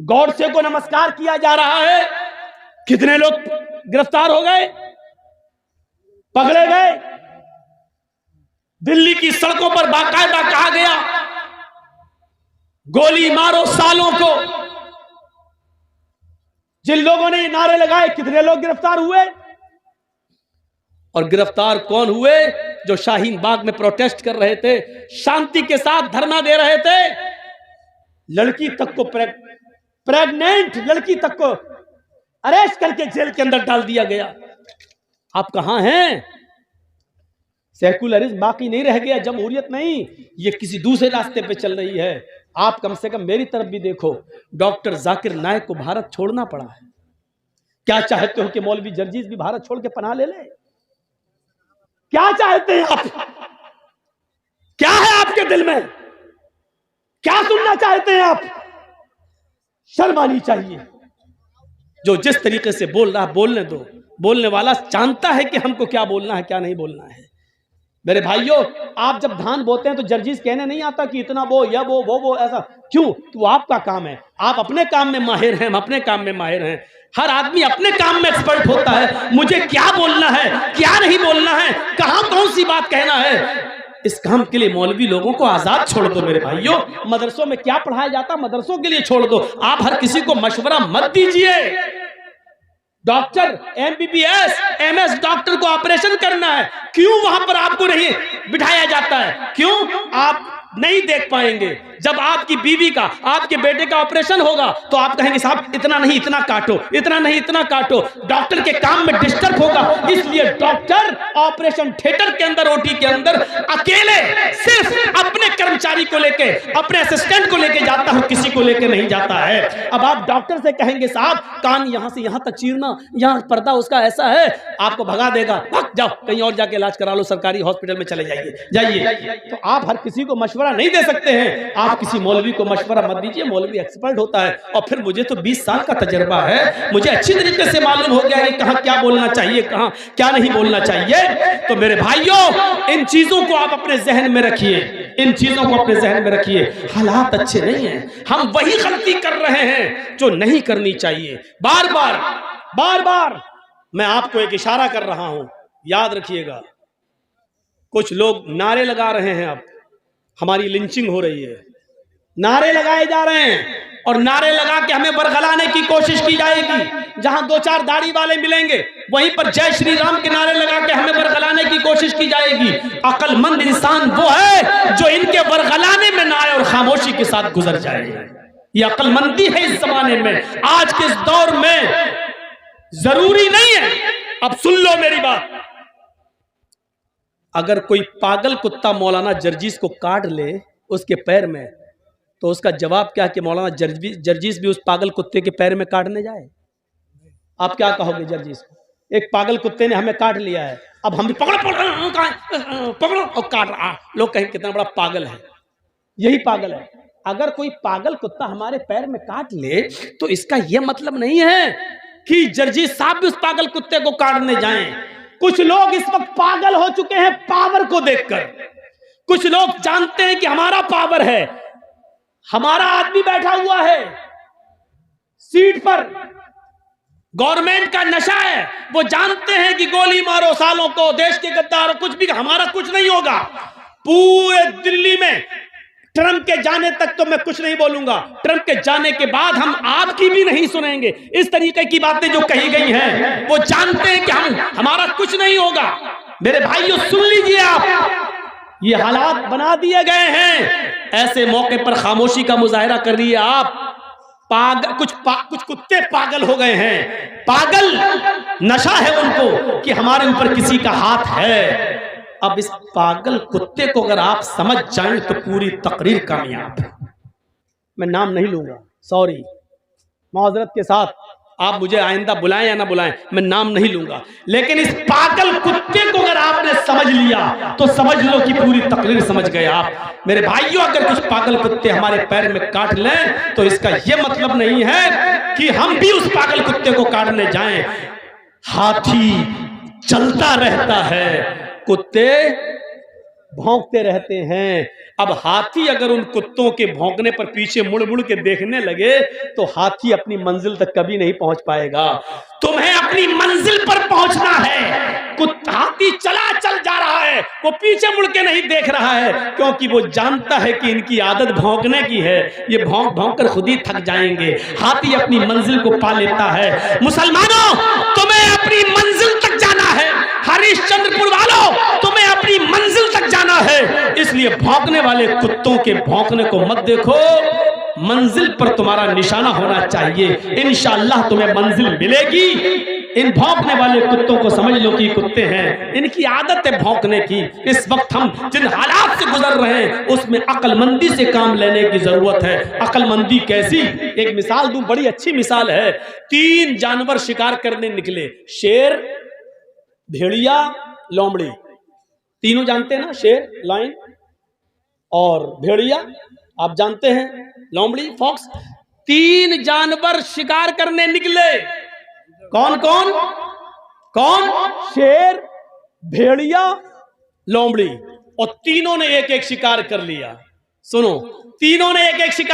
गॉडसे को नमस्कार किया जा रहा है, कितने लोग गिरफ्तार हो गए, पकड़े गए? दिल्ली की सड़कों पर बाकायदा कहा गया, गोली मारो सालों को। जिन लोगों ने नारे लगाए, कितने लोग गिरफ्तार हुए? और गिरफ्तार कौन हुए? जो शाहीन बाग में प्रोटेस्ट कर रहे थे, शांति के साथ धरना दे रहे थे। लड़की तक को, प्रेग्नेंट लड़की तक को अरेस्ट करके जेल के अंदर डाल दिया गया। आप कहां हैं? सेकुलरिज्म बाकी नहीं रह गया, जमहूरियत नहीं, ये किसी दूसरे रास्ते पे चल रही है। आप कम से कम मेरी तरफ भी देखो। डॉक्टर जाकिर नायक को भारत छोड़ना पड़ा है। क्या चाहते हो कि मौलवी जर्जीस भी भारत छोड़ के पनाह ले ले? क्या चाहते हैं आप? क्या है आपके दिल में? क्या सुनना चाहते हैं आप? शर्म आनी चाहिए। जो जिस तरीके से बोल रहा है बोलने दो। बोलने वाला जानता है कि हमको क्या बोलना है क्या नहीं बोलना है। मेरे भाइयों, आप जब धान बोते हैं तो जर्जीस कहने नहीं आता कि इतना बो या वो ऐसा क्यों? तो आपका काम है, आप अपने काम में माहिर हैं, हम अपने काम में माहिर हैं। हर आदमी अपने काम में एक्सपर्ट होता है। मुझे क्या बोलना है, क्या नहीं बोलना है, कहां कौन सी बात कहना है, इस काम के लिए मौलवी लोगों को आजाद छोड़ दो। मेरे भाइयों, मदरसों में क्या पढ़ाया जाता, मदरसों के लिए छोड़ दो। आप हर किसी को मशवरा मत दीजिए। डॉक्टर, MBBS, MS डॉक्टर को ऑपरेशन करना है, क्यों वहां पर आपको नहीं बिठाया जाता है? क्यों? आप नहीं देख पाएंगे। जब आपकी बीवी का, आपके बेटे का ऑपरेशन होगा तो आप कहेंगे साहब इतना नहीं इतना काटो, इतना नहीं इतना काटो। डॉक्टर के काम में डिस्टर्ब होगा, इसलिए डॉक्टर ऑपरेशन थिएटर के अंदर, ओटी के अंदर अकेले सिर्फ अपने कर्मचारी को लेके, अपने असिस्टेंट को लेके जाता है, किसी को लेके नहीं जाता है। अब आप डॉक्टर से कहेंगे साहब कान यहां से यहां तक चीरना, यहां पर्दा उसका ऐसा है, आपको भगा देगा, जाओ कहीं और जाके इलाज करा लो, सरकारी हॉस्पिटल में चले जाइए। तो आप हर किसी को मशवरा नहीं दे सकते हैं। आप किसी मौलवी को मशवरा मत दीजिए, मौलवी एक्सपर्ट होता है। और फिर मुझे तो 20 साल का तजर्बा है, मुझे अच्छी तरीके से मालूम हो गया है कहां क्या बोलना चाहिए, कहां क्या नहीं बोलना चाहिए। तो मेरे भाइयों, इन चीजों को आप अपने जहन में रखिए, इन चीजों को अपने जहन में रखिए। हालात अच्छे नहीं हैं, हम वही गलती कर रहे हैं जो नहीं करनी चाहिए। बार बार मैं आपको एक इशारा कर रहा हूं, याद रखिएगा। कुछ लोग नारे लगा रहे हैं, अब हमारी लिंचिंग हो रही है, नारे लगाए जा रहे हैं और नारे लगा के हमें बरगलाने की कोशिश की जाएगी। जहां 2-4 दाढ़ी वाले मिलेंगे वहीं पर जय श्री राम के नारे लगा के हमें बरगलाने की कोशिश की जाएगी। अक्लमंद इंसान वो है जो इनके बरगलाने में ना आए और खामोशी के साथ गुजर जाए। ये अक्लमंदी है इस जमाने में, आज के इस दौर में। जरूरी नहीं है, अब सुन लो मेरी बात, अगर कोई पागल कुत्ता मौलाना जर्जीस को काट ले उसके पैर में, तो उसका जवाब क्या कि मौलाना जर्जीस भी उस पागल कुत्ते के पैर में काटने जाए? आप क्या कहोगे जर्जीस को? एक पागल कुत्ते ने हमें काट लिया है, अब हम भी पकड़ो और काट रहा। लोग कहें कितना बड़ा पागल है, यही पागल है। अगर कोई पागल कुत्ता हमारे पैर में काट ले तो इसका यह मतलब नहीं है कि जर्जीस साहब भी उस पागल कुत्ते को काटने जाएं। कुछ लोग इस वक्त पागल हो चुके हैं पावर को देखकर। कुछ लोग जानते हैं कि हमारा पावर है, हमारा आदमी बैठा हुआ है सीट पर, गवर्नमेंट का नशा है, वो जानते हैं कि गोली मारो सालों को, देश के गद्दारों, कुछ भी, हमारा कुछ नहीं होगा। पूरे दिल्ली में ट्रंप के जाने तक तो मैं कुछ नहीं बोलूंगा, ट्रंप के जाने के बाद हम आपकी भी नहीं सुनेंगे। इस तरीके की बातें जो कही गई हैं, वो जानते हैं कि हमारा कुछ नहीं होगा। मेरे भाइयों सुन लीजिए, आप ये हालात बना दिए गए हैं, ऐसे मौके पर खामोशी का मुजाहिरा कर रही है आप। कुछ कुत्ते पागल हो गए हैं, पागल नशा है उनको कि हमारे ऊपर किसी का हाथ है। अब इस पागल कुत्ते को अगर आप समझ जाएं तो पूरी तकरीर कामयाब है। मैं नाम नहीं लूंगा, सॉरी, माजरत के साथ, आप मुझे आइंदा बुलाएं या ना बुलाएं, मैं नाम नहीं लूंगा। लेकिन इस पागल कुत्ते को अगर आपने समझ लिया तो समझ लो कि पूरी तकरीर समझ गए आप। मेरे भाइयों, अगर कुछ पागल कुत्ते हमारे पैर में काट लें तो इसका यह मतलब नहीं है कि हम भी उस पागल कुत्ते को काटने जाएं। हाथी चलता रहता है, कुत्ते भौंकते रहते हैं। अब हाथी अगर उन कुत्तों के भौंकने पर पीछे मुड़ मुड़ के देखने लगे तो हाथी अपनी मंजिल तक कभी नहीं पहुंच पाएगा। तुम्हें अपनी मंजिल पर पहुंचना है। हाथी चल जा रहा है, वो पीछे मुड़ के नहीं देख रहा है, क्योंकि वो जानता है कि इनकी आदत भौंकने की है, ये भौंक भौंक कर खुद ही थक जाएंगे। हाथी अपनी मंजिल को पा लेता है। मुसलमानों, तुम्हें अपनी मंजिल तक जाना है। हरिश्चंद्रपुर वालों, तुम्हें अपनी मंजिल तक जाना है, इसलिए भौंकने वाले कुत्तों के भौंकने को मत देखो। मंजिल पर तुम्हारा निशाना होना चाहिए, इंशाअल्लाह तुम्हें मंजिल मिलेगी। इन भौंकने वाले कुत्तों को समझ लो कि कुत्ते हैं, इनकी आदत है भौंकने की। इस वक्त हम जिन हालात से गुजर रहे हैं उसमें अक्लमंदी से काम लेने की जरूरत है। अक्लमंदी कैसी? एक मिसाल दूं, बड़ी अच्छी मिसाल है। 3 जानवर शिकार करने निकले, शेर, भेड़िया, लोमड़ी। तीनों जानते हैं ना, शेर, लायन और भेड़िया, आप जानते हैं, लोमड़ी, फॉक्स। 3 जानवर शिकार करने निकले। कौन कौन? शेर, भेड़िया, लोमड़ी। और तीनों ने एक एक शिकार कर लिया। सुनो, तीनों ने एक एक शिकार